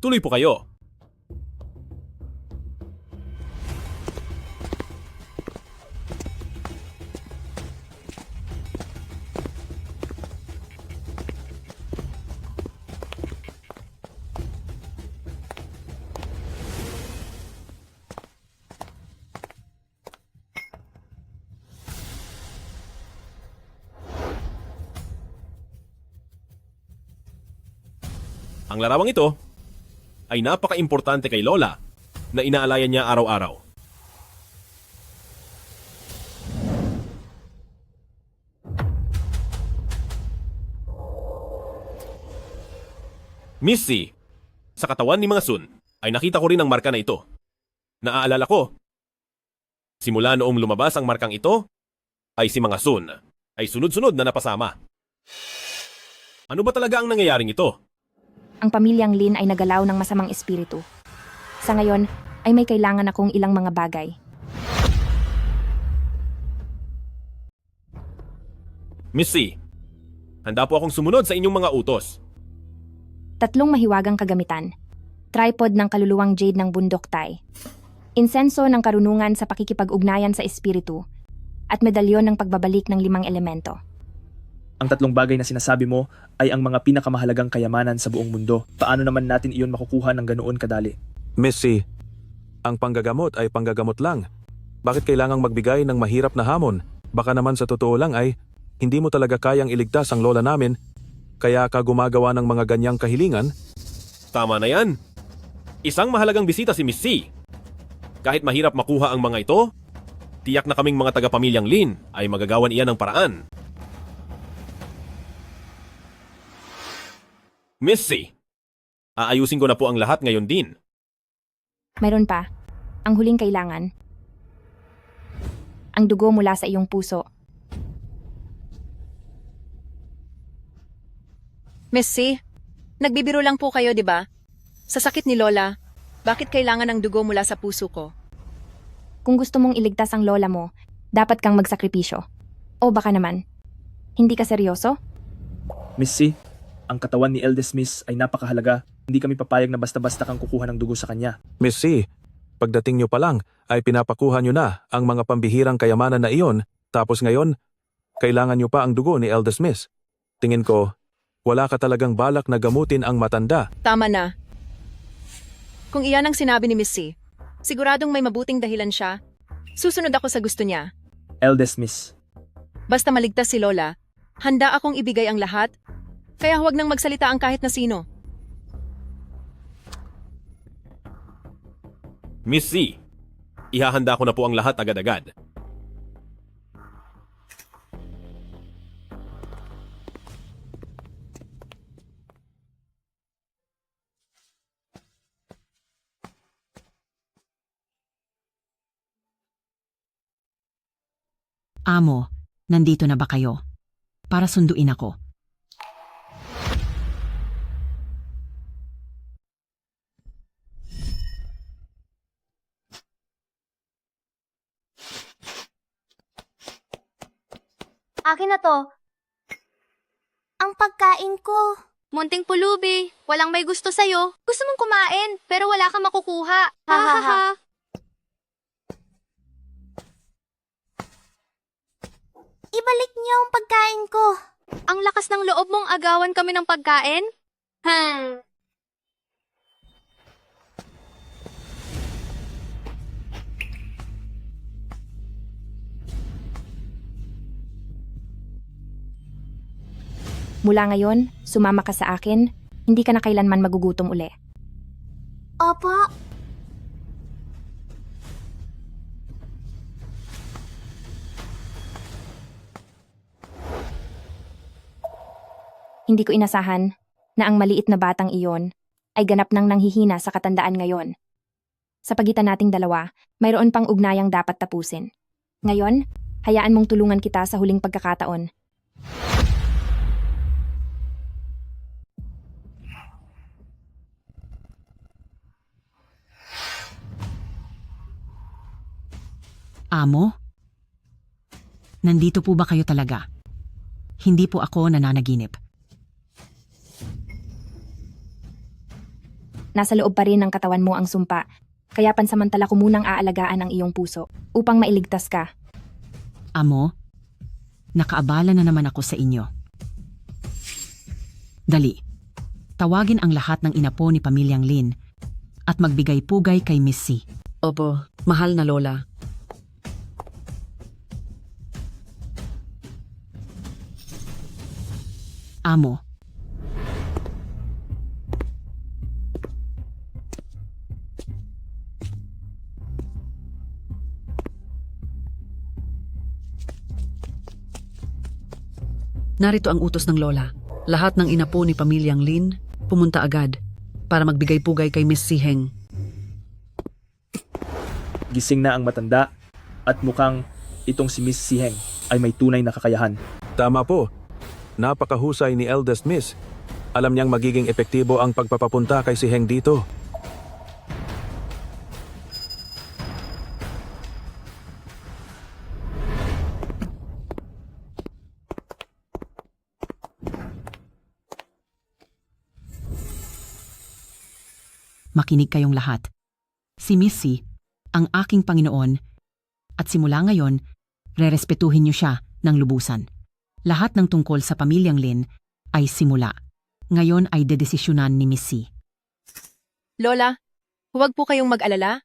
tuloy po kayo. Ang larawang ito ay napaka-importante kay Lola na inaalayan niya araw-araw. Miss C, sa katawan ni mga Sun ay nakita ko rin ang marka na ito. Naaalala ko, simula noong lumabas ang markang ito, ay si mga Sun ay sunod-sunod na napasama. Ano ba talaga ang nangyayaring ito? Ang pamilyang Lin ay nagalaw ng masamang espiritu. Sa ngayon, ay may kailangan akong ilang mga bagay. Miss C, handa po akong sumunod sa inyong mga utos. 3 mahiwagang kagamitan. tripod ng kaluluwang jade ng bundok tay, insenso ng karunungan sa pakikipag-ugnayan sa espiritu, at medalyon ng pagbabalik ng 5 elemento. Ang 3 bagay na sinasabi mo ay ang mga pinakamahalagang kayamanan sa buong mundo. Paano naman natin iyon makukuha ng ganoon kadali? Miss C, ang panggagamot ay panggagamot lang. Bakit kailangang magbigay ng mahirap na hamon? Baka naman sa totoo lang ay hindi mo talaga kayang iligtas ang lola namin, kaya ka gumagawa ng mga ganyang kahilingan? Tama na yan. Isang mahalagang bisita si Miss C. Kahit mahirap makuha ang mga ito, tiyak na kaming mga taga-pamilyang Lin ay magagawan iyan ng paraan. Miss C, aayusin ko na po ang lahat ngayon din. Mayroon pa, ang huling kailangan. Ang dugo mula sa iyong puso. Miss C, nagbibiro lang po kayo, di ba? Sa sakit ni Lola, bakit kailangan ng dugo mula sa puso ko? Kung gusto mong iligtas ang lola mo, dapat kang magsakripisyo. O baka naman, hindi ka seryoso? Miss C, ang katawan ni Eldest Miss ay napakahalaga. Hindi kami papayag na basta-basta kang kukuha ng dugo sa kanya. Miss C, pagdating nyo pa lang ay pinapakuha nyo na ang mga pambihirang kayamanan na iyon, tapos ngayon, kailangan nyo pa ang dugo ni Eldest Miss. Tingin ko, wala ka talagang balak na gamutin ang matanda. Tama na. Kung iyan ang sinabi ni Miss C, siguradong may mabuting dahilan siya. Susunod ako sa gusto niya. Eldest Miss. Basta maligtas si Lola, handa akong ibigay ang lahat, kaya huwag nang magsalita ang kahit na sino. Miss C, ihahanda ko na po ang lahat agad-agad. Amo, nandito na ba kayo? Para sunduin ako. Akin na to. Ang pagkain ko. Munting pulubi. Walang may gusto sa'yo. Gusto mong kumain, pero wala kang makukuha. Ha ha ha. Ibalik niyo ang pagkain ko. Ang lakas ng loob mong agawan kami ng pagkain? Mula ngayon, sumama ka sa akin, hindi ka na kailanman magugutom uli. Opo. Hindi ko inasahan na ang maliit na batang iyon ay ganap nang nanghihina sa katandaan ngayon. Sa pagitan nating dalawa, mayroon pang ugnayang dapat tapusin. Ngayon, hayaan mong tulungan kita sa huling pagkakataon. Amo? Nandito po ba kayo talaga? Hindi po ako nananaginip. Nasa loob pa rin ng katawan mo ang sumpa, kaya pansamantala ko munang aalagaan ang iyong puso upang mailigtas ka. Amo, nakaabala na naman ako sa inyo. Dali, tawagin ang lahat ng inapo ni Pamilyang Lin at magbigay-pugay kay Miss C. Opo, mahal na lola. Amo, Narito ang utos ng lola. Lahat ng inapo ni Pamilyang Lin, pumunta agad para magbigay-pugay kay Miss Siheng. Gising na ang matanda at mukhang itong si Miss Siheng ay may tunay na kakayahan. Tama po. Napakahusay ni Eldest Miss. Alam niyang magiging epektibo ang pagpapapunta kay Siheng dito. Makinig kayong lahat. Si Missy, ang aking Panginoon, at simula ngayon, rerespetuhin niyo siya ng lubusan. Lahat ng tungkol sa pamilyang Lin ay simula. Ngayon ay dedesisyonan ni Missy. Lola, huwag po kayong mag-alala.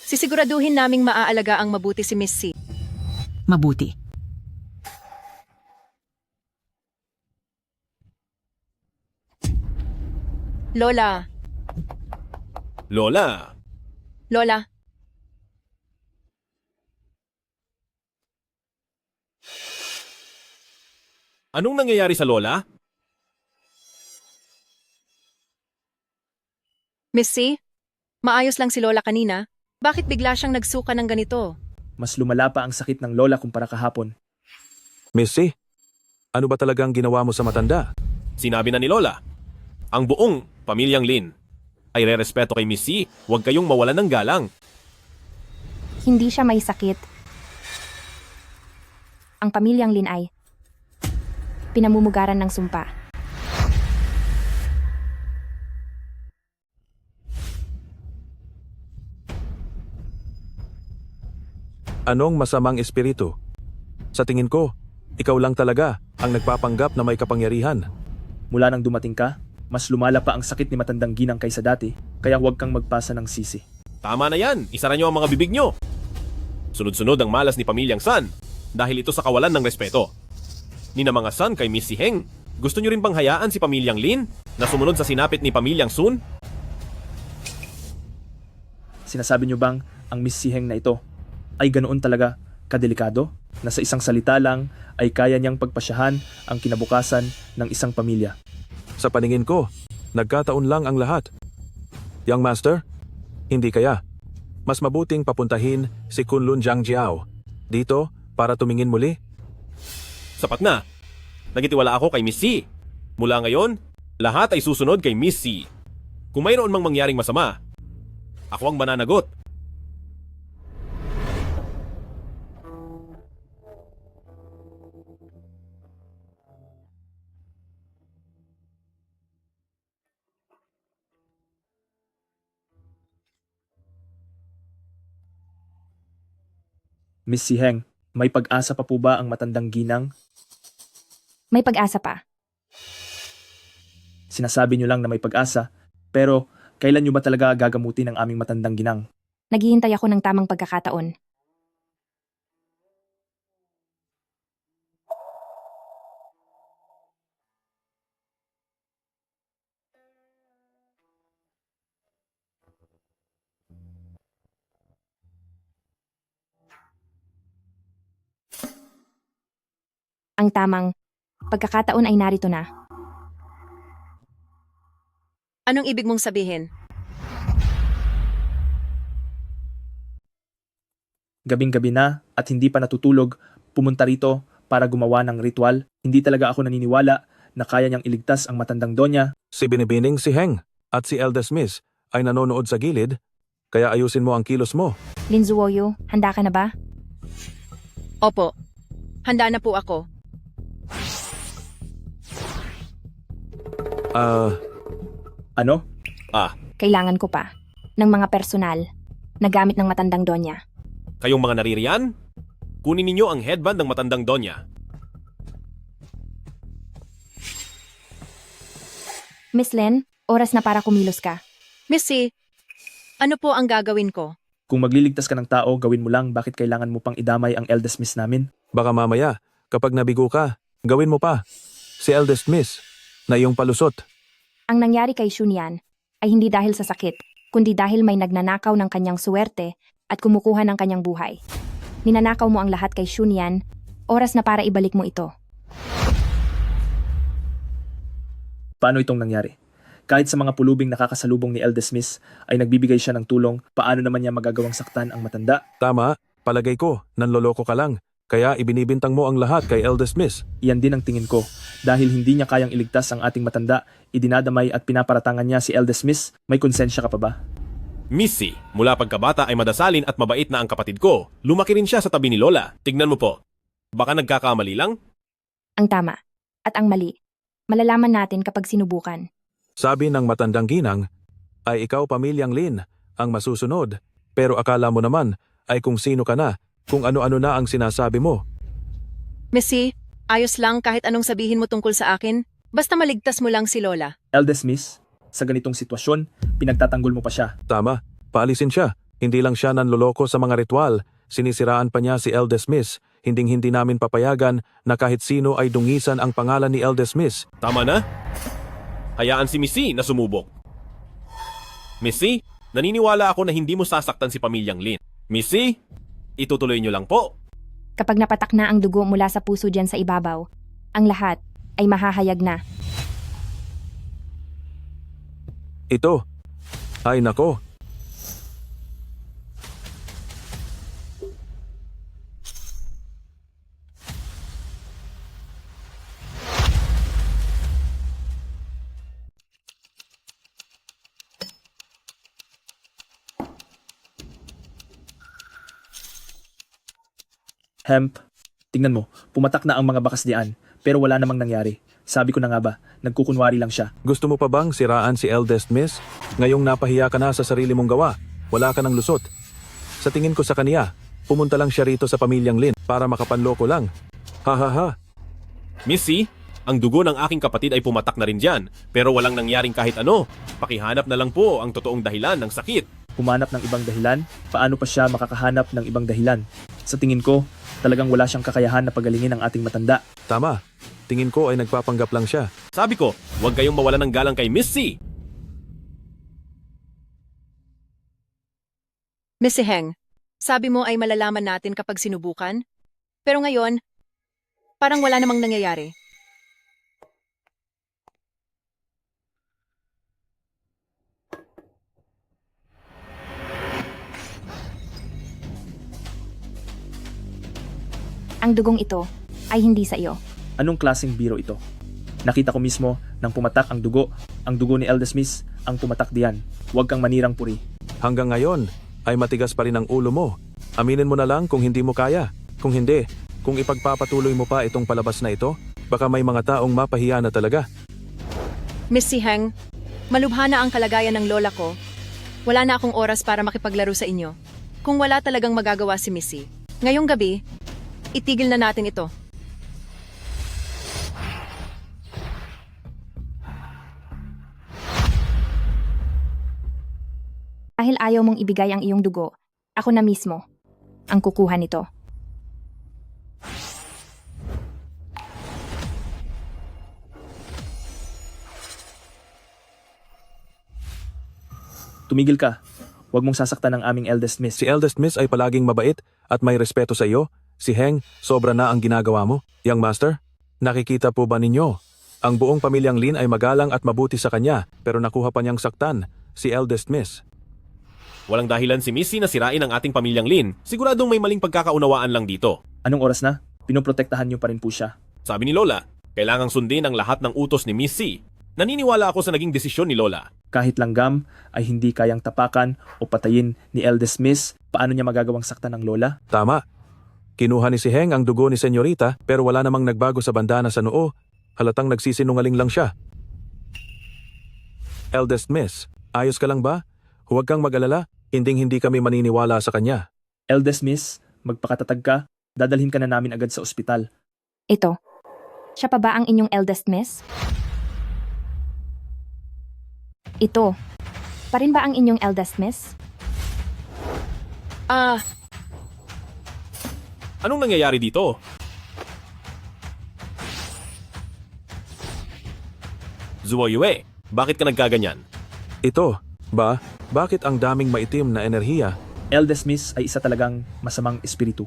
Sisiguraduhin naming maaalaga ang mabuti si Miss C. Mabuti. Lola, Lola, Lola, anong nangyayari sa Lola? Miss C, maayos lang si Lola kanina. Bakit bigla siyang nagsuka ng ganito? Mas lumala pa ang sakit ng lola kumpara kahapon. Missy, ano ba talagang ginawa mo sa matanda? Sinabi na ni Lola, ang buong pamilyang Lin ay rerespeto kay Miss C. Huwag kayong mawalan ng galang. Hindi siya may sakit. Ang pamilyang Lin ay pinamumugaran ng sumpa. Anong masamang espiritu? Sa tingin ko, ikaw lang talaga ang nagpapanggap na may kapangyarihan. Mula nang dumating ka, mas lumala pa ang sakit ni matandang ginang kaysa dati, kaya huwag kang magpasa ng sisi. Tama na yan, isara nyo ang mga bibig nyo. Sunod-sunod ang malas ni Pamilyang San dahil ito sa kawalan ng respeto. Ni na mga San kay Miss Si Heng, gusto nyo rin bang hayaan si Pamilyang Lin na sumunod sa sinapit ni Pamilyang Sun? Sinasabi niyo bang ang Miss Si Heng na ito ay ganoon talaga kadelikado na sa isang salita lang ay kaya niyang pagpasyahan ang kinabukasan ng isang pamilya? Sa paningin ko, nagkataon lang ang lahat. Young Master, hindi kaya. Mas mabuting papuntahin si Kunlun Jiangjiao dito para tumingin muli. Sapat na. Nagitiwala ako kay Miss C. Mula ngayon, lahat ay susunod kay Miss C. Kung mayroon mang mangyaring masama, ako ang mananagot. Miss Si Heng, may pag-asa pa po ba ang matandang ginang? May pag-asa pa. Sinasabi niyo lang na may pag-asa, pero kailan niyo ba talaga gagamutin ang aming matandang ginang? Naghihintay ako ng tamang pagkakataon. Ang tamang pagkakataon ay narito na. Anong ibig mong sabihin? Gabing-gabi na at hindi pa natutulog, pumunta rito para gumawa ng ritual. Hindi talaga ako naniniwala na kaya niyang iligtas ang matandang donya. Si Binibining si Heng at si Eldest Miss ay nanonood sa gilid, kaya ayusin mo ang kilos mo. Lin Zuoyo, handa ka na ba? Opo, handa na po ako. Ano? Kailangan ko pa ng mga personal na gamit ng matandang donya. Kayong mga naririyan, kunin ninyo ang headband ng matandang donya. Miss Lin, oras na para kumilos ka. Miss C, ano po ang gagawin ko? Kung magliligtas ka ng tao, gawin mo lang. Bakit kailangan mo pang idamay ang eldest miss namin? Baka mamaya, kapag nabigo ka, gawin mo pa. Si Eldest Miss na iyong palusot. Ang nangyari kay Shunyan ay hindi dahil sa sakit, kundi dahil may nagnanakaw ng kanyang suwerte at kumukuha ng kanyang buhay. Ninanakaw mo ang lahat kay Shunyan, oras na para ibalik mo ito. Paano itong nangyari? Kahit sa mga pulubing nakakasalubong ni Eldest Miss ay nagbibigay siya ng tulong, paano naman niya magagawang saktan ang matanda? Tama, palagay ko, nanloloko ka lang. Kaya ibinibintang mo ang lahat kay Eldest Miss. Iyan din ang tingin ko. Dahil hindi niya kayang iligtas ang ating matanda, idinadamay at pinaparatangan niya si Eldest Miss, may konsensya ka pa ba? Missy, mula pagkabata ay madasalin at mabait na ang kapatid ko. Lumaki rin siya sa tabi ni Lola. Tignan mo po. Baka nagkakamali lang? Ang tama at ang mali, malalaman natin kapag sinubukan. Sabi ng matandang ginang, ay ikaw pamilyang Lin ang masusunod. Pero akala mo naman ay kung sino ka na, kung ano-ano na ang sinasabi mo. Missy, ayos lang kahit anong sabihin mo tungkol sa akin. Basta maligtas mo lang si Lola. Eldest Miss, sa ganitong sitwasyon, pinagtatanggol mo pa siya. Tama, paalisin siya. Hindi lang siya nanloloko sa mga ritual. Sinisiraan pa niya si Eldest Miss. Hinding-hindi namin papayagan na kahit sino ay dungisan ang pangalan ni Eldest Miss. Tama na. Hayaan si Missy na sumubok. Missy, naniniwala ako na hindi mo sasaktan si pamilyang Lin. Missy, itutuloy niyo lang po. Kapag napatak na ang dugo mula sa puso diyan sa ibabaw, ang lahat ay mahahayag na. Ito. Ay nako. Hemp, tingnan mo, pumatak na ang mga bakas diyan, pero wala namang nangyari. Sabi ko na nga ba, nagkukunwari lang siya. Gusto mo pa bang siraan si Eldest Miss? Ngayong napahiya ka na sa sarili mong gawa, wala ka ng lusot. Sa tingin ko sa kaniya, pumunta lang siya rito sa pamilyang Lin para makapanloko lang. Ha ha ha. Missy, ang dugo ng aking kapatid ay pumatak na rin dyan, pero walang nangyaring kahit ano. Pakihanap na lang po ang totoong dahilan ng sakit. Humanap ng ibang dahilan? Paano pa siya makakahanap ng ibang dahilan? Sa tingin ko, talagang wala siyang kakayahan na pagalingin ang ating matanda. Tama. Tingin ko ay nagpapanggap lang siya. Sabi ko, huwag kayong mawala ng galang kay Missy. Missy Heng, sabi mo ay malalaman natin kapag sinubukan? Pero ngayon, parang wala namang nangyayari. Ang dugong ito ay hindi sa iyo. Anong klaseng biro ito? Nakita ko mismo nang pumatak ang dugo ni Eldest Miss, ang pumatak diyan. Huwag kang manirang puri. Hanggang ngayon, ay matigas pa rin ang ulo mo. Aminin mo na lang kung hindi mo kaya. Kung hindi, kung ipagpapatuloy mo pa itong palabas na ito, baka may mga taong mapahiya na talaga. Missy Heng, malubha na ang kalagayan ng lola ko. Wala na akong oras para makipaglaro sa inyo. Kung wala talagang magagawa si Missy, ngayong gabi, itigil na natin ito. Dahil ayaw mong ibigay ang iyong dugo, ako na mismo ang kukuha nito. Tumigil ka. Huwag mong sasaktan ang aming Eldest Miss. Si Eldest Miss ay palaging mabait at may respeto sa iyo. Si Heng, sobra na ang ginagawa mo. Young Master, nakikita po ba ninyo? Ang buong pamilyang Lin ay magalang at mabuti sa kanya, pero nakuha pa niyang saktan si Eldest Miss. Walang dahilan si Missy na sirain ang ating pamilyang Lin. Siguradong may maling pagkakaunawaan lang dito. Anong oras na? Pinoprotektahan niyo pa rin po siya. Sabi ni Lola, kailangang sundin ang lahat ng utos ni Missy. Naniniwala ako sa naging desisyon ni Lola. Kahit langgam ay hindi kayang tapakan o patayin ni Eldest Miss, paano niya magagawang saktan ng lola? Tama. Kinuha ni si Heng ang dugo ni Senyorita pero wala namang nagbago sa bandana sa noo. Halatang nagsisinungaling lang siya. Eldest Miss, ayos ka lang ba? Huwag kang mag-alala, hindi kami maniniwala sa kanya. Eldest Miss, magpakatatag ka, dadalhin ka na namin agad sa ospital. Ito, siya pa ba ang inyong Eldest Miss? Ito, pa rin ba ang inyong Eldest Miss? Anong nangyayari dito? Zuoyue, bakit ka nagkaganyan? Ito, ba? Bakit ang daming maitim na enerhiya? Eldest Miss ay isa talagang masamang espiritu.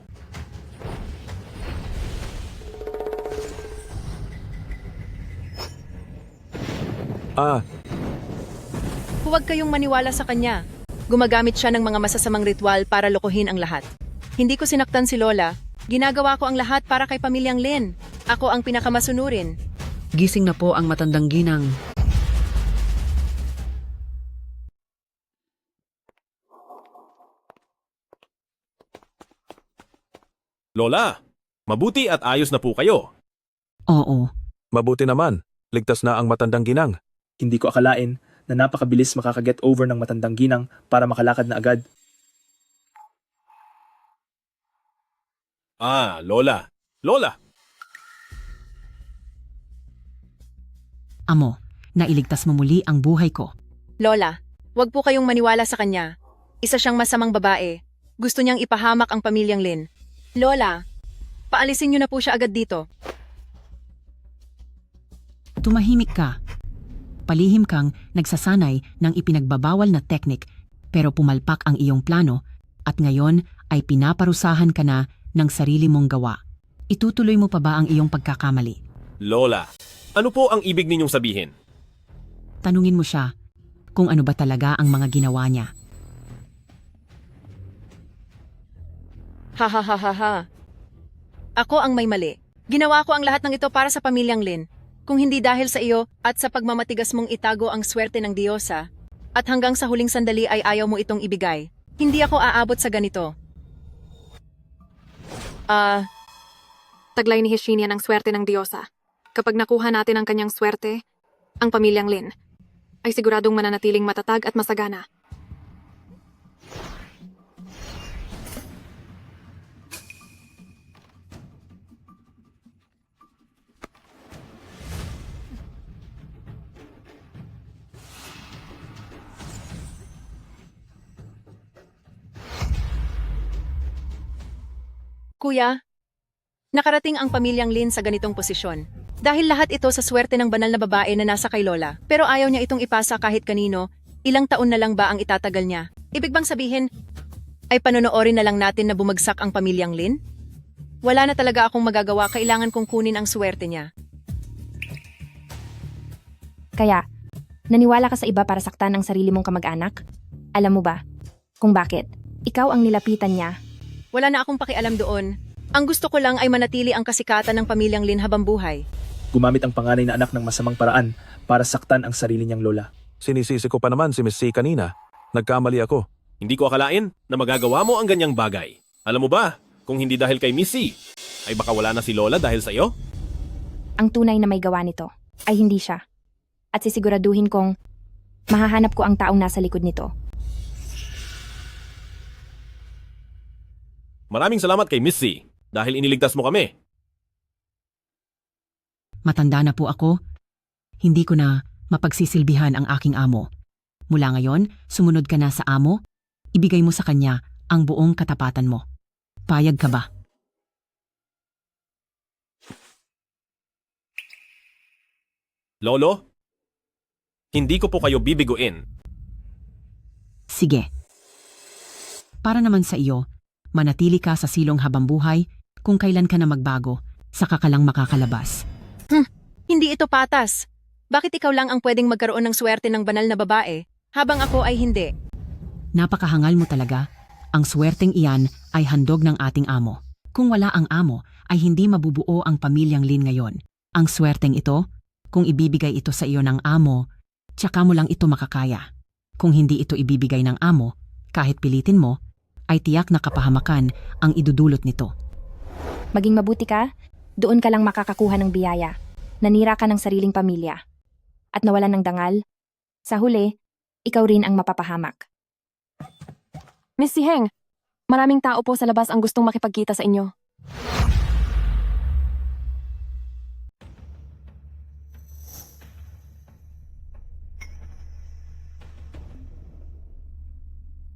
Huwag kayong maniwala sa kanya. Gumagamit siya ng mga masasamang ritual para lokohin ang lahat. Hindi ko sinaktan si Lola. Ginagawa ko ang lahat para kay pamilyang Lin. Ako ang pinakamasunurin. Gising na po ang matandang ginang. Lola, mabuti at ayos na po kayo. Oo. Mabuti naman, ligtas na ang matandang ginang. Hindi ko akalain na napakabilis makakaget over ng matandang ginang para makalakad na agad. Ah, Lola. Lola! Amo, nailigtas mo muli ang buhay ko. Lola, wag po kayong maniwala sa kanya. Isa siyang masamang babae. Gusto niyang ipahamak ang pamilyang Lin. Lola, paalisin niyo na po siya agad dito. Tumahimik ka. Palihim kang nagsasanay ng ipinagbabawal na teknik pero pumalpak ang iyong plano at ngayon ay pinaparusahan ka na ng sarili mong gawa. Itutuloy mo pa ba ang iyong pagkakamali? Lola, ano po ang ibig ninyong sabihin? Tanungin mo siya kung ano ba talaga ang mga ginawa niya. Ha ha ha ha ha. Ako ang may mali. Ginawa ko ang lahat ng ito para sa pamilyang Lin. Kung hindi dahil sa iyo at sa pagmamatigas mong itago ang swerte ng Diyosa, at hanggang sa huling sandali ay ayaw mo itong ibigay, hindi ako aabot sa ganito. Taglay ni Heshinia ng swerte ng Diyosa. Kapag nakuha natin ang kanyang swerte, ang pamilyang Lin ay siguradong mananatiling matatag at masagana. Kuya, nakarating ang pamilyang Lin sa ganitong posisyon. Dahil lahat ito sa swerte ng banal na babae na nasa kay Lola. Pero ayaw niya itong ipasa kahit kanino, ilang taon na lang ba ang itatagal niya? Ibig bang sabihin, ay panonoorin na lang natin na bumagsak ang pamilyang Lin? Wala na talaga akong magagawa, kailangan kong kunin ang swerte niya. Kaya, naniwala ka sa iba para saktan ang sarili mong kamag-anak? Alam mo ba kung bakit? Ikaw ang nilapitan niya. Wala na akong pakialam doon. Ang gusto ko lang ay manatili ang kasikatan ng pamilyang Lin habang buhay. Gumamit ang panganay na anak ng masamang paraan para saktan ang sarili niyang lola. Sinisisi ko pa naman si Miss C kanina. Nagkamali ako. Hindi ko akalain na magagawa mo ang ganyang bagay. Alam mo ba, kung hindi dahil kay Miss C, ay baka wala na si Lola dahil sa iyo? Ang tunay na may gawa nito ay hindi siya. At sisiguraduhin kong mahahanap ko ang taong nasa likod nito. Maraming salamat kay Miss C dahil iniligtas mo kami. Matanda na po ako. Hindi ko na mapagsisilbihan ang aking amo. Mula ngayon, sumunod ka na sa amo. Ibigay mo sa kanya ang buong katapatan mo. Payag ka ba? Lolo, hindi ko po kayo bibiguin. Sige. Para naman sa iyo, manatili ka sa silong habang buhay. Kung kailan ka na magbago, saka ka lang makakalabas. Hindi ito patas. Bakit ikaw lang ang pwedeng magkaroon ng swerte ng banal na babae, habang ako ay hindi? Napakahangal mo talaga. Ang swerteng iyan ay handog ng ating amo. Kung wala ang amo, ay hindi mabubuo ang pamilyang Lin ngayon. Ang swerteng ito, kung ibibigay ito sa iyo ng amo, tsaka mo lang ito makakaya. Kung hindi ito ibibigay ng amo, kahit pilitin mo, ay tiyak na kapahamakan ang idudulot nito. Maging mabuti ka, doon ka lang makakakuha ng biyaya. Nanira ka ng sariling pamilya. At nawalan ng dangal. Sa huli, ikaw rin ang mapapahamak. Miss Siheng, maraming tao po sa labas ang gustong makipagkita sa inyo.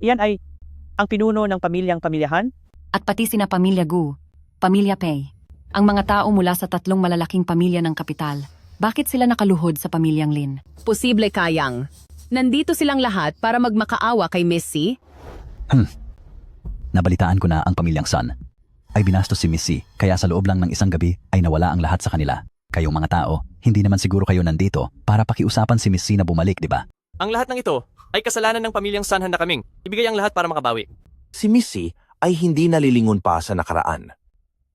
Iyan ay ang pinuno ng pamilyang pamilyahan? At pati sina Pamilya Gu, Pamilya Pei, ang mga tao mula sa tatlong malalaking pamilya ng kapital. Bakit sila nakaluhod sa pamilyang Lin? Posible kayang. Nandito silang lahat para magmakaawa kay Miss C? Nabalitaan ko na ang pamilyang Sun ay binastos si Miss C, kaya sa loob lang ng isang gabi ay nawala ang lahat sa kanila. Kayong mga tao, hindi naman siguro kayo nandito para pakiusapan si Miss C na bumalik, di ba? Ang lahat ng ito ay kasalanan ng pamilyang Sun handa kaming. Ibigay ang lahat para makabawi. Si Missy ay hindi nalilingon pa sa nakaraan.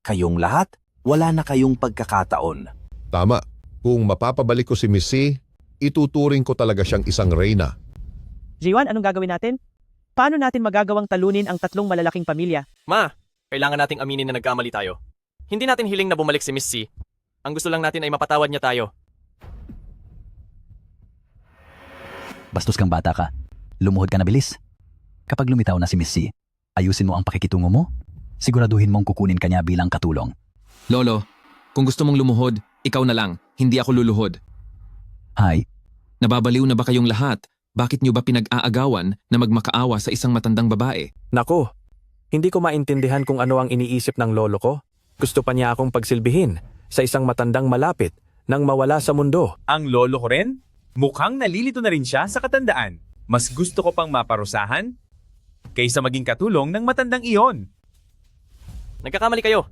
Kayong lahat, wala na kayong pagkakataon. Tama. Kung mapapabalik ko si Missy, ituturing ko talaga siyang isang reyna. Jiwan, anong gagawin natin? Paano natin magagawang talunin ang tatlong malalaking pamilya? Ma, kailangan nating aminin na nagkamali tayo. Hindi natin hiling na bumalik si Miss C. Ang gusto lang natin ay mapatawad niya tayo. Bastos kang bata ka. Lumuhod ka na bilis. Kapag lumitaw na si Miss C, ayusin mo ang pakikitungo mo. Siguraduhin mong kukunin ka niya bilang katulong. Lolo, kung gusto mong lumuhod, ikaw na lang. Hindi ako luluhod. Hay. Nababaliw na ba kayong lahat? Bakit niyo ba pinag-aagawan na magmakaawa sa isang matandang babae? Nako, hindi ko maintindihan kung ano ang iniisip ng lolo ko. Gusto pa niya akong pagsilbihin sa isang matandang malapit nang mawala sa mundo. Ang lolo ko rin? Mukhang nalilito na rin siya sa katandaan. Mas gusto ko pang maparusahan kaysa maging katulong ng matandang iyon. Nagkakamali kayo.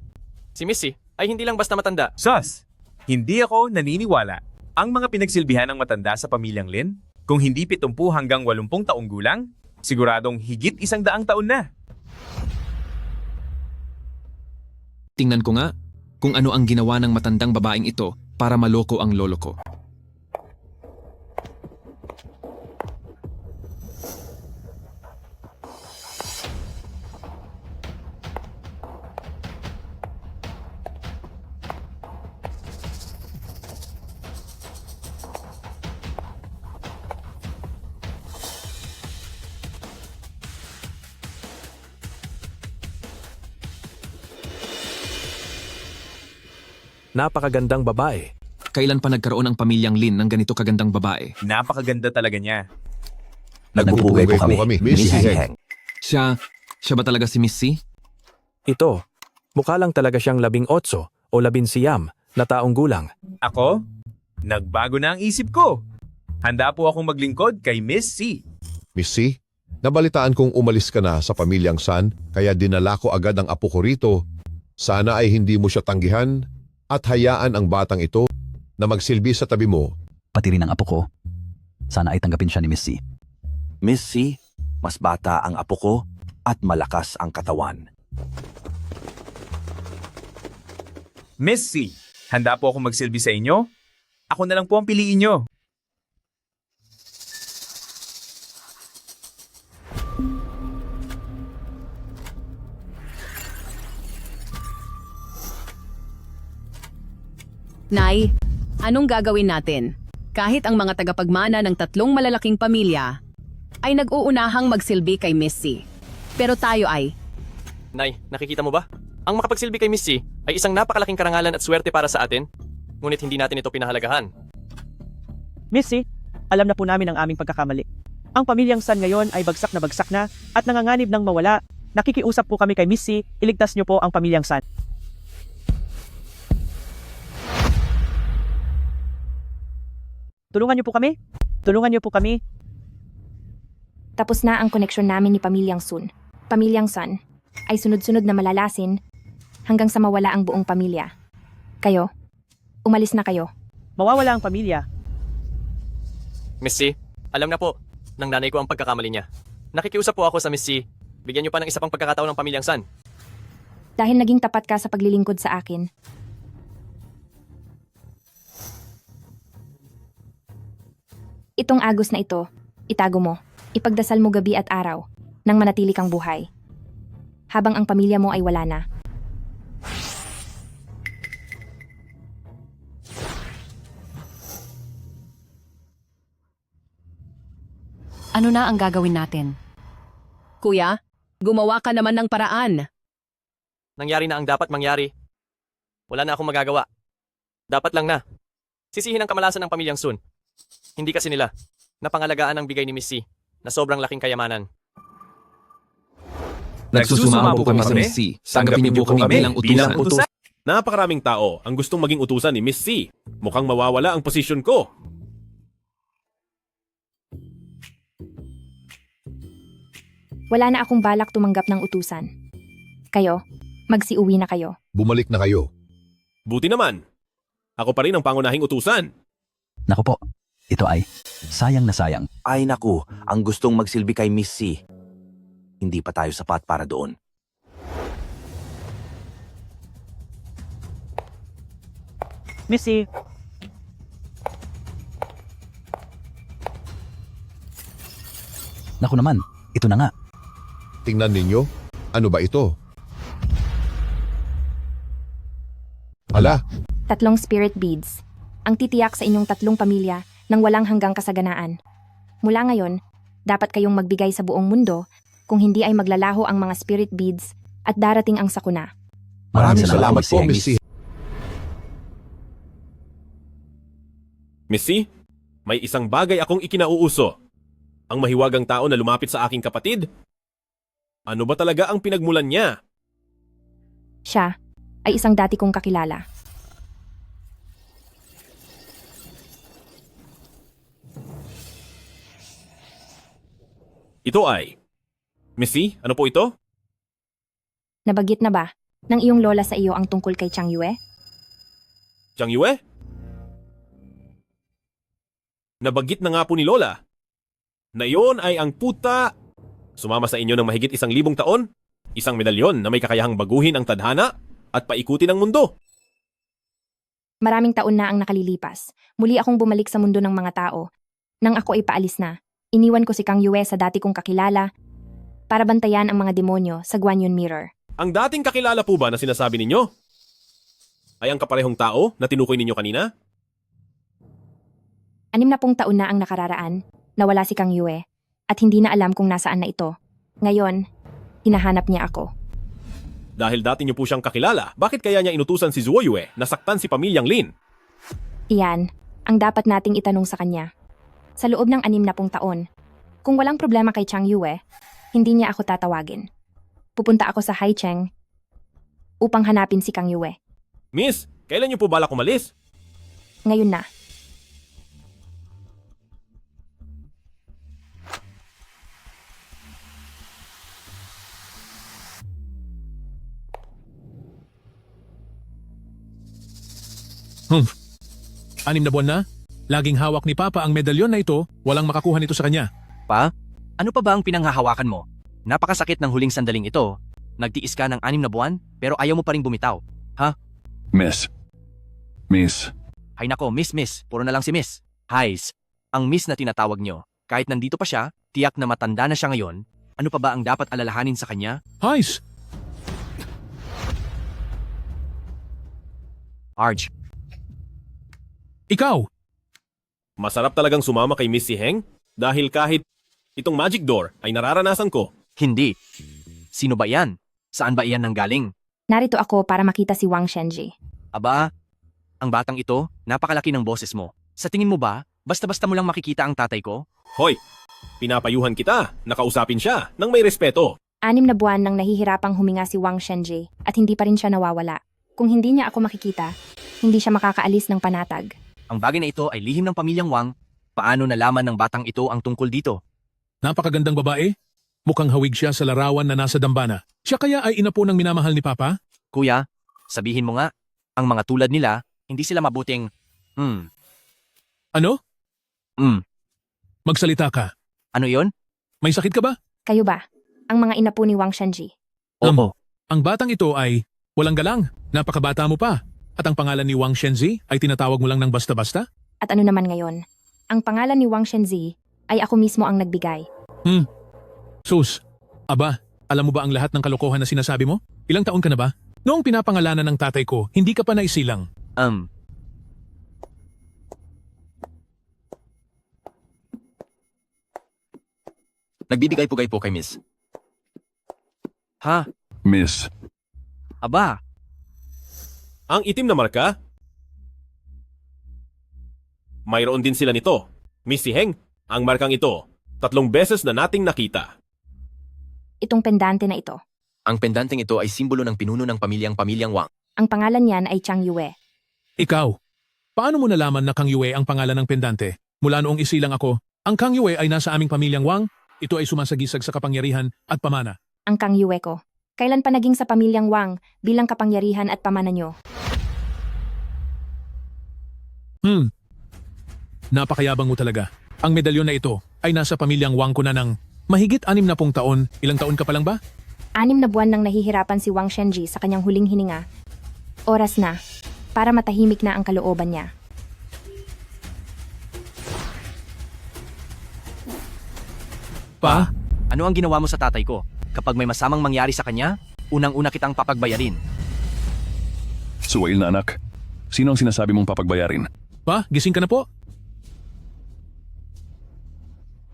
Si Missy ay hindi lang basta matanda. Sus, hindi ako naniniwala. Ang mga pinagsilbihan ng matanda sa pamilyang Lin, kung hindi 70 hanggang 80 taong gulang, siguradong higit 100 taon na. Tingnan ko nga kung ano ang ginawa ng matandang babaeng ito para maloko ang lolo ko. Napakagandang babae. Kailan pa nagkaroon ang pamilyang Lin ng ganito kagandang babae? Napakaganda talaga niya. Nagpupugay po kami, Miss Heng. Siya ba talaga si Miss C? Ito, mukha lang talaga siyang 18 o 19 na taong gulang. Ako? Nagbago na ang isip ko. Handa po akong maglingkod kay Miss C. Miss C, nabalitaan kong umalis ka na sa pamilyang San, kaya dinala ko agad ang apo ko rito. Sana ay hindi mo siya tanggihan at hayaan ang batang ito na magsilbi sa tabi mo. Pati rin ang apo ko. Sana ay tanggapin siya ni Miss C. Miss C, mas bata ang apo ko at malakas ang katawan. Miss C, handa po akong magsilbi sa inyo? Ako na lang po ang piliin nyo. Nay, anong gagawin natin? Kahit ang mga tagapagmana ng 3 malalaking pamilya ay nag-uunahang magsilbi kay Miss C. Pero tayo ay... Nay, nakikita mo ba? Ang makapagsilbi kay Miss C ay isang napakalaking karangalan at swerte para sa atin. Ngunit hindi natin ito pinahalagahan. Miss C, alam na po namin ang aming pagkakamali. Ang pamilyang San ngayon ay bagsak na at nanganganib ng mawala. Nakikiusap po kami kay Miss C, iligtas niyo po ang pamilyang San. Tulungan niyo po kami? Tulungan niyo po kami? Tapos na ang koneksyon namin ni Pamilyang Sun. Pamilyang Sun ay sunod-sunod na malalasin hanggang sa mawala ang buong pamilya. Kayo, umalis na kayo. Mawawala ang pamilya. Miss C, alam na po, ng nanay ko ang pagkakamali niya. Nakikiusap po ako sa Miss C. Bigyan niyo pa ng isa pang pagkakataon ng pamilyang San. Dahil naging tapat ka sa paglilingkod sa akin. Itong agos na ito, itago mo. Ipagdasal mo gabi at araw nang manatili kang buhay. Habang ang pamilya mo ay wala na. Ano na ang gagawin natin? Kuya, gumawa ka naman ng paraan. Nangyari na ang dapat mangyari. Wala na akong magagawa. Dapat lang na. Sisihin ang kamalasan ng pamilyang Sun. Hindi kasi nila. Napangalagaan ang bigay ni Miss C na sobrang laking kayamanan. Nagsusumama po kami sa Miss C. Tanggapin niyo po kami bilang utusan. Napakaraming tao ang gustong maging utusan ni Miss C. Mukhang mawawala ang posisyon ko. Wala na akong balak tumanggap ng utusan. Kayo, magsiuwi na kayo. Bumalik na kayo. Buti naman. Ako pa rin ang pangunahing utusan. Naku po, ito ay sayang na sayang. Ay naku, ang gustong magsilbi kay Miss C. Hindi pa tayo sapat para doon. Miss C, Naku naman, ito na nga. Tingnan ninyo, ano ba ito? Hala, 3 spirit beads. Ang titiyak sa inyong 3 pamilya nang walang hanggang kasaganaan. Mula ngayon, dapat kayong magbigay sa buong mundo, kung hindi ay maglalaho ang mga spirit beads at darating ang sakuna. Maraming salamat po, Miss C. Miss C, may isang bagay akong ikinauuso. Ang mahiwagang tao na lumapit sa aking kapatid? Ano ba talaga ang pinagmulan niya? Siya ay isang dati kong kakilala. Ito ay... Miss C, ano po ito? Nabanggit na ba ng iyong lola sa iyo ang tungkol kay Chang Yue? Chang Yue? Nabanggit na nga po ni Lola na iyon ay ang puta sumama sa inyo ng mahigit 1,000 taon, isang medalyon na may kakayahang baguhin ang tadhana at paikutin ang mundo. Maraming taon na ang nakalilipas. Muli akong bumalik sa mundo ng mga tao. Nang ako ay paalis na, iniwan ko si Kang Yue sa dati kong kakilala para bantayan ang mga demonyo sa Guanyin Mirror. Ang dating kakilala po ba na sinasabi ninyo ay ang kaparehong tao na tinukoy ninyo kanina? 60 taon na ang nakararaan, nawala si Kang Yue, at hindi na alam kung nasaan na ito. Ngayon, hinahanap niya ako. Dahil dati niyo po siyang kakilala, bakit kaya niya inutusan si Zuo Yue na saktan si pamilyang Lin? Iyan, ang dapat nating itanong sa kanya. Sa loob ng 60 taon, kung walang problema kay Chang Yue, hindi niya ako tatawagin. Pupunta ako sa Haicheng upang hanapin si Kang Yue. Miss, kailan niyo po balak umalis? Ngayon na. Anim na buwan na? Laging hawak ni Papa ang medalyon na ito, walang makakuha nito sa kanya. Pa, ano pa ba ang pinanghahawakan mo? Napakasakit ng huling sandaling ito. Nagtiis ka ng 6 na buwan, pero ayaw mo pa rin bumitaw. Ha? Miss. Hay nako, miss. Puro na lang si miss. Highs, ang miss na tinatawag nyo. Kahit nandito pa siya, tiyak na matanda na siya ngayon. Ano pa ba ang dapat alalahanin sa kanya? Highs! Arj, Ikaw! Masarap talagang sumama kay Miss Si Heng dahil kahit itong magic door ay nararanasan ko. Hindi. Sino ba yan? Saan ba iyan nanggaling? Narito ako para makita si Wang Shenji. Aba, ang batang ito, napakalaki ng boses mo. Sa tingin mo ba, basta-basta mo lang makikita ang tatay ko? Hoy, pinapayuhan kita, nakausapin siya nang may respeto. 6 na buwan nang nahihirapang huminga si Wang Shenji at hindi pa rin siya nawawala. Kung hindi niya ako makikita, hindi siya makakaalis ng panatag. Ang bagay na ito ay lihim ng pamilyang Wang. Paano nalaman ng batang ito ang tungkol dito? Napakagandang babae. Mukhang hawig siya sa larawan na nasa dambana. Siya kaya ay ina po ng minamahal ni Papa? Kuya, sabihin mo nga, ang mga tulad nila, hindi sila mabuting... Ano? Magsalita ka. Ano yon? May sakit ka ba? Kayo ba? Ang mga ina po ni Wang Shenji. Oo. Ang batang ito ay walang galang. Napakabata mo pa. At ang pangalan ni Wang Shenzi ay tinatawag mo lang ng basta-basta? At ano naman ngayon? Ang pangalan ni Wang Shenzi ay ako mismo ang nagbigay. Sus, aba, alam mo ba ang lahat ng kalokohan na sinasabi mo? Ilang taon ka na ba? Noong pinapangalanan ng tatay ko, hindi ka pa naisilang. Nagbibigay-pugay po kay Miss. Ha? Miss. Aba, Ang itim na marka? Mayroon din sila nito. Miss Si Heng, ang markang ito, 3 beses na nating nakita. Itong pendante na ito. ang pendanteng ito ay simbolo ng pinuno ng pamilyang Wang. Ang pangalan niyan ay Chang Yue. Ikaw, paano mo nalaman na Kang Yue ang pangalan ng pendante? Mula noong isilang ako, ang Kang Yue ay nasa aming pamilyang Wang. Ito ay sumasagisag sa kapangyarihan at pamana. Ang Kang Yue ko. Kailan pa naging sa pamilyang Wang bilang kapangyarihan at pamana nyo? Napakayabang mo talaga. Ang medalyon na ito ay nasa pamilyang Wang ko na ng mahigit 60 taon. Ilang taon ka pa lang ba? 6 na buwan nang nahihirapan si Wang Shenji sa kanyang huling hininga. Oras na para matahimik na ang kalooban niya. Pa? Ano ang ginawa mo sa tatay ko? Kapag may masamang mangyari sa kanya, unang-una kitang papagbayarin. Suwail na anak. Sino ang sinasabi mong papagbayarin? Pa, gising ka na po?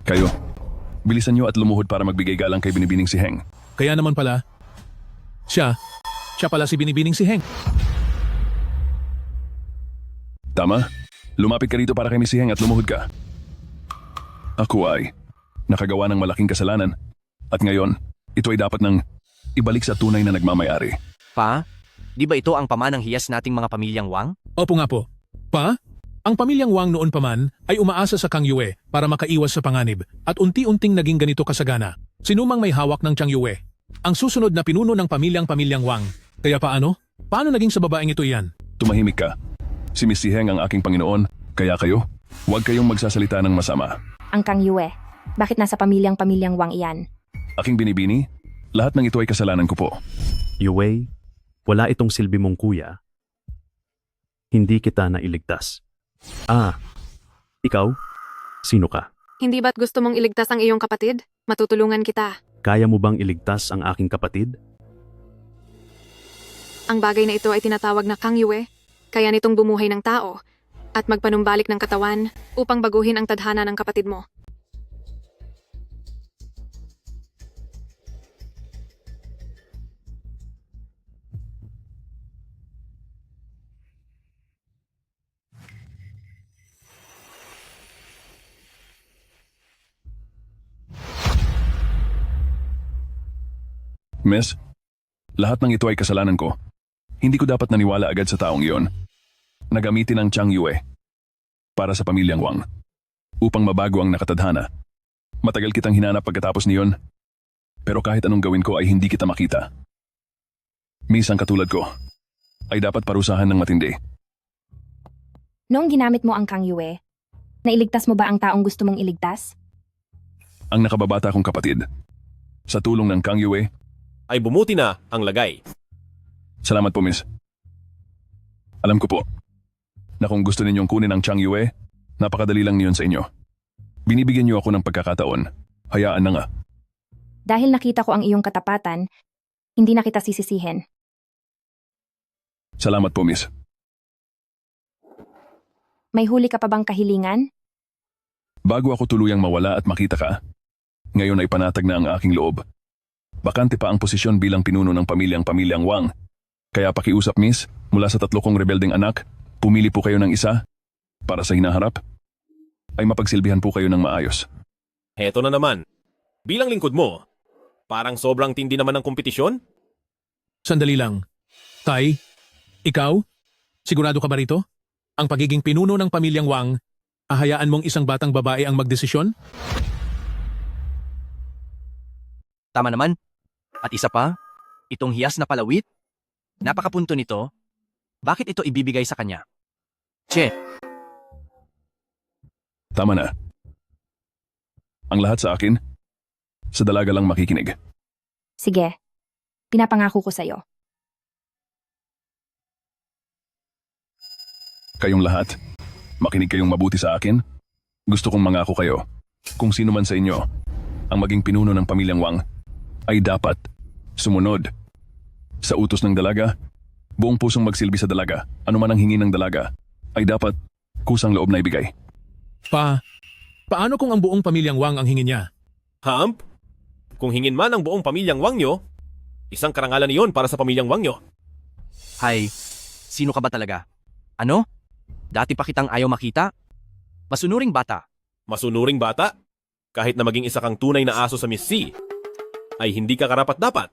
Kayo, bilisan niyo at lumuhod para magbigay galang kay binibining si Heng. Kaya naman pala, siya pala si binibining si Heng. Tama? Lumapit ka rito para kay Miss Heng at lumuhod ka. Ako ay nakagawa ng malaking kasalanan at ngayon, ito ay dapat nang ibalik sa tunay na nagmamayari. Pa, di ba ito ang pamanang hiyas nating mga pamilyang Wang? Opo nga po. Pa, ang pamilyang Wang noon pa man ay umaasa sa Kang Yue para makaiwas sa panganib at unti-unting naging ganito kasagana. Sinumang may hawak ng Chang Yue, ang susunod na pinuno ng pamilyang Wang. Kaya paano? Paano naging sa babaeng ito iyan? Tumahimik ka. Si Miss Heng ang aking Panginoon, kaya kayo, huwag kayong magsasalita ng masama. Ang Kang Yue, bakit nasa pamilyang Wang iyan? Aking binibini, lahat ng ito ay kasalanan ko po. Yue, wala itong silbi mong kuya. Hindi kita nailigtas. Ikaw? Sino ka? Hindi ba't gusto mong iligtas ang iyong kapatid? Matutulungan kita. Kaya mo bang iligtas ang aking kapatid? Ang bagay na ito ay tinatawag na Kang Yue, kaya nitong bumuhay ng tao at magpanumbalik ng katawan upang baguhin ang tadhana ng kapatid mo. Miss, lahat ng ito ay kasalanan ko. Hindi ko dapat naniwala agad sa taong iyon. Nagamitin ang Chang Yue para sa pamilyang Wang upang mabago ang nakatadhana. Matagal kitang hinanap pagkatapos niyon, pero kahit anong gawin ko ay hindi kita makita. Miss, ang katulad ko ay dapat parusahan ng matindi. Noong ginamit mo ang Kang Yue, nailigtas mo ba ang taong gusto mong iligtas? Ang nakababata kong kapatid, sa tulong ng Kang Yue, ay bumuti na ang lagay. Salamat po, Miss. Alam ko po na kung gusto ninyong kunin ang Chang Yue, napakadali lang niyon sa inyo. Binibigyan niyo ako ng pagkakataon. Hayaan na nga. Dahil nakita ko ang iyong katapatan, hindi na kita sisisihin. Salamat po, Miss. May huli ka pa bang kahilingan? Bago ako tuluyang mawala at makita ka, ngayon ay panatag na ang aking loob. Bakante pa ang posisyon bilang pinuno ng pamilyang Wang. Kaya pakiusap, Miss, mula sa 3 kong rebeldeng anak, pumili po kayo ng isa para sa hinaharap ay mapagsilbihan po kayo ng maayos. Heto na naman. Bilang lingkod mo, parang sobrang tindi naman ng kompetisyon? Sandali lang. Tai, ikaw? Sigurado ka ba rito? Ang pagiging pinuno ng pamilyang Wang, ahayaan mong isang batang babae ang magdesisyon? Tama naman. At isa pa, itong hiyas na palawit, napakapunto nito, bakit ito ibibigay sa kanya? Che. Tama na. Ang lahat sa akin, sa dalaga lang makikinig. Sige, pinapangako ko sa'yo. Kayong lahat, makinig kayong mabuti sa akin. Gusto kong mangako kayo, kung sino man sa inyo, ang maging pinuno ng pamilyang Wang, ay dapat sumunod sa utos ng dalaga, buong pusong magsilbi sa dalaga, anuman ang hingi ng dalaga, ay dapat kusang loob na ibigay. Paano kung ang buong pamilyang Wang ang hingin niya? Hamp? Kung hingin man ang buong pamilyang Wang nyo, isang karangalan niyon para sa pamilyang Wang nyo. Hay, sino ka ba talaga? Ano? Dati pa kitang ayaw makita? Masunuring bata. Masunuring bata? Kahit na maging isa kang tunay na aso sa Miss C, ay hindi ka karapat-dapat.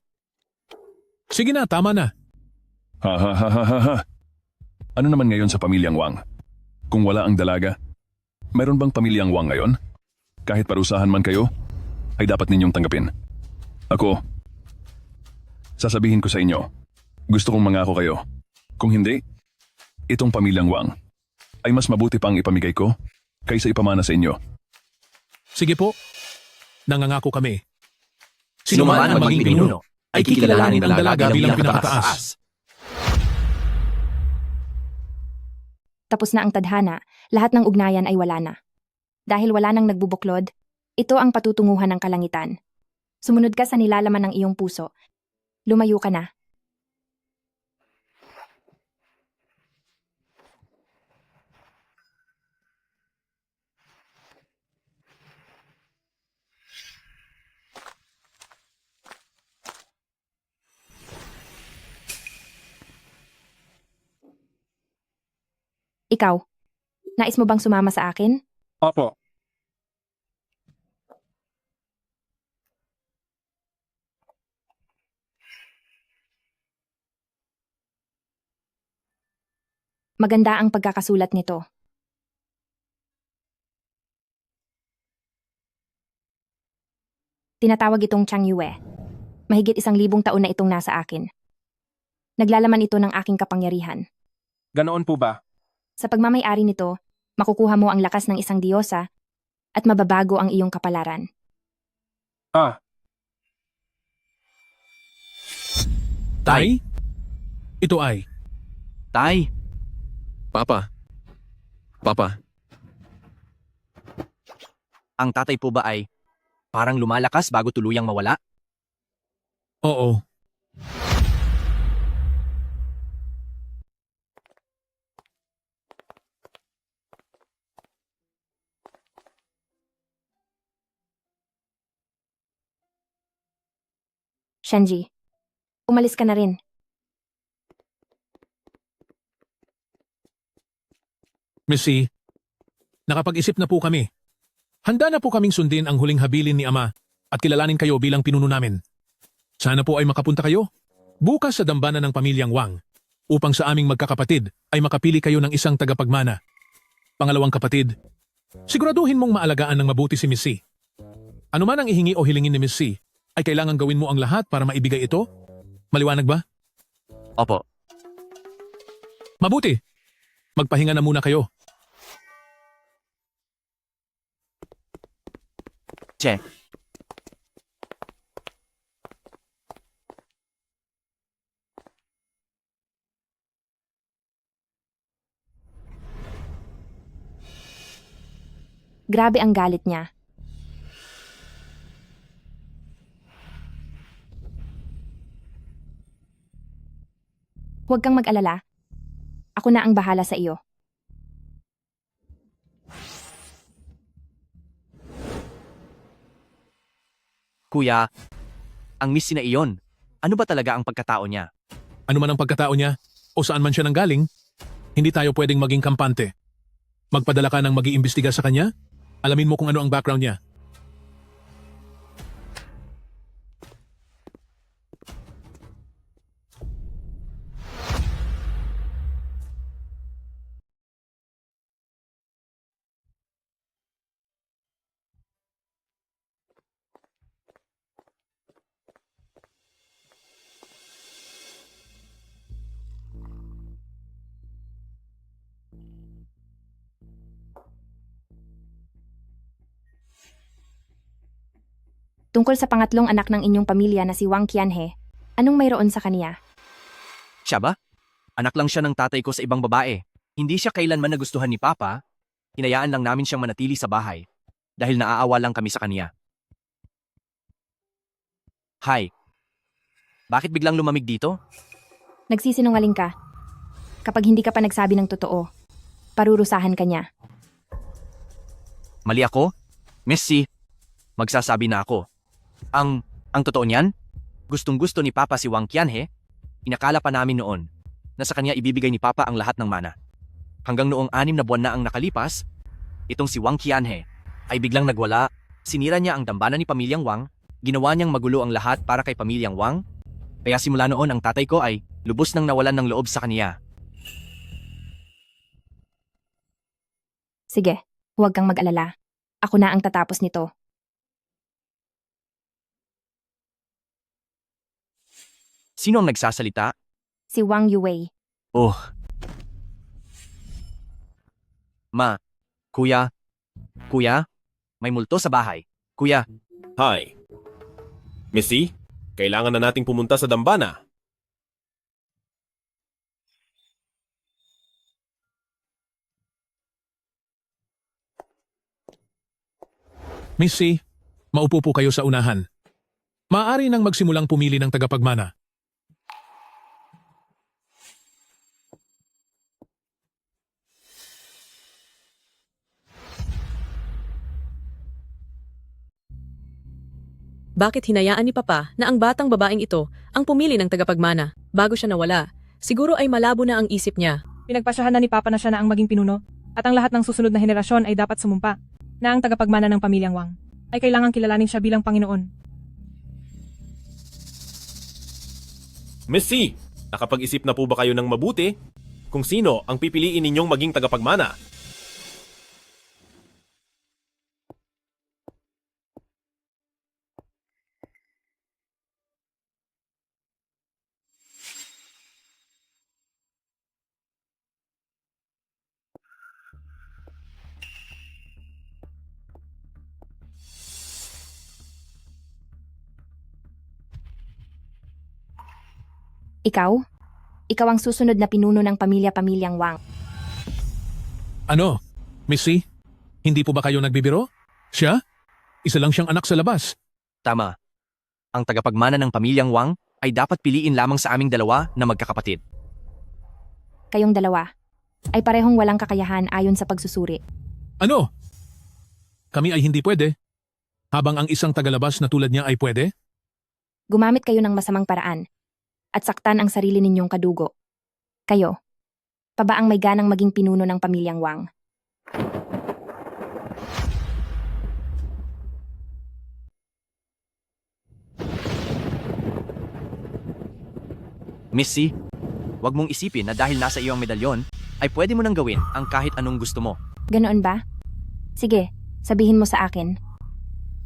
Sige na, tama na. Ha. Ano naman ngayon sa pamilyang Wang? Kung wala ang dalaga, mayroon bang pamilyang Wang ngayon? Kahit parusahan man kayo, ay dapat ninyong tanggapin. Ako, sasabihin ko sa inyo, gusto kong mangako kayo. Kung hindi, itong pamilyang Wang ay mas mabuti pang ipamigay ko kaysa ipamana sa inyo. Sige po, nangangako kami. Sino man ang maging pinuno, ay kikilalanin ang dalaga bilang pinakataas. Tapos na ang tadhana, lahat ng ugnayan ay wala na. Dahil wala nang nagbubuklod, ito ang patutunguhan ng kalangitan. Sumunod ka sa nilalaman ng iyong puso. Lumayo ka na. Ikaw, nais mo bang sumama sa akin? Opo. Maganda ang pagkakasulat nito. Tinatawag itong Chang Yue. Mahigit 1,000 taon na itong nasa akin. Naglalaman ito ng aking kapangyarihan. Ganoon po ba? Sa pagmamayari nito, makukuha mo ang lakas ng isang diyosa at mababago ang iyong kapalaran. Ah, Tay? Ito ay. Tay! Papa. Papa. Ang tatay po ba ay parang lumalakas bago tuluyang mawala? Oo. Shenji, umalis ka na rin. Missy, nakapag-isip na po kami. Handa na po kaming sundin ang huling habilin ni Ama at kilalanin kayo bilang pinuno namin. Sana po ay makapunta kayo bukas sa dambana ng pamilyang Wang upang sa aming magkakapatid ay makapili kayo ng isang tagapagmana. Pangalawang kapatid, siguraduhin mong maalagaan ng mabuti si Missy. Ano man ang ihingi o hilingin ni Missy, ay kailangan gawin mo ang lahat para maibigay ito? Maliwanag ba? Opo. Mabuti. Magpahinga na muna kayo. Che. Grabe ang galit niya. Huwag kang mag-alala. Ako na ang bahala sa iyo. Kuya, ang Missy na iyon, ano ba talaga ang pagkatao niya? Ano man ang pagkatao niya o saan man siya nanggaling, hindi tayo pwedeng maging kampante. Magpadala ka ng mag-iimbestiga sa kanya, alamin mo kung ano ang background niya. Tungkol sa pangatlong anak ng inyong pamilya na si Wang Qianhe, anong mayroon sa kaniya? Siya ba? Anak lang siya ng tatay ko sa ibang babae. Hindi siya kailanman nagustuhan ni Papa. Hinayaan lang namin siyang manatili sa bahay dahil naaawa lang kami sa kaniya. Hi. Bakit biglang lumamig dito? Nagsisinungaling ka. Kapag hindi ka pa nagsabi ng totoo, parurusahan ka niya. Mali ako? Missy, magsasabi na ako. Ang totoo niyan? Gustong-gusto ni Papa si Wang Qianhe. Inakala pa namin noon na sa kanya ibibigay ni Papa ang lahat ng mana. Hanggang noong 6 na buwan na ang nakalipas, itong si Wang Qianhe ay biglang nagwala. Sinira niya ang dambana ni pamilyang Wang, ginawa niyang magulo ang lahat para kay pamilyang Wang. Kaya simula noon ang tatay ko ay lubos nang nawalan ng loob sa kaniya. Sige, huwag kang mag-alala. Ako na ang tatapos nito. Sino ang nagsasalita? Si Wang Yue. Oh. Ma. Kuya. Kuya. May multo sa bahay. Kuya. Hi. Missy, kailangan na nating pumunta sa dambana. Missy, maupo po kayo sa unahan. Maaari nang magsimulang pumili ng tagapagmana. Bakit hinayaan ni Papa na ang batang babaeng ito ang pumili ng tagapagmana bago siya nawala? Siguro ay malabo na ang isip niya. Pinagpasyahan na ni Papa na siya na ang maging pinuno, at ang lahat ng susunod na henerasyon ay dapat sumumpa na ang tagapagmana ng pamilyang Wang ay kailangang kilalanin siya bilang Panginoon. Miss C, nakapag-isip na po ba kayo ng mabuti kung sino ang pipiliin ninyong maging tagapagmana? Ikaw? Ikaw ang susunod na pinuno ng pamilyang Wang. Ano? Missy? Hindi po ba kayo nagbibiro? Siya? Isa lang siyang anak sa labas. Tama. Ang tagapagmana ng pamilyang Wang ay dapat piliin lamang sa aming dalawa na magkakapatid. Kayong dalawa ay parehong walang kakayahan ayon sa pagsusuri. Ano? Kami ay hindi pwede. Habang ang isang tagalabas na tulad niya ay pwede? Gumamit kayo ng masamang paraan at saktan ang sarili ninyong kadugo. Kayo, pa ba ang may ganang maging pinuno ng pamilyang Wang? Missy, wag mong isipin na dahil nasa iyo ang medalyon, ay pwede mo nang gawin ang kahit anong gusto mo. Ganoon ba? Sige, sabihin mo sa akin.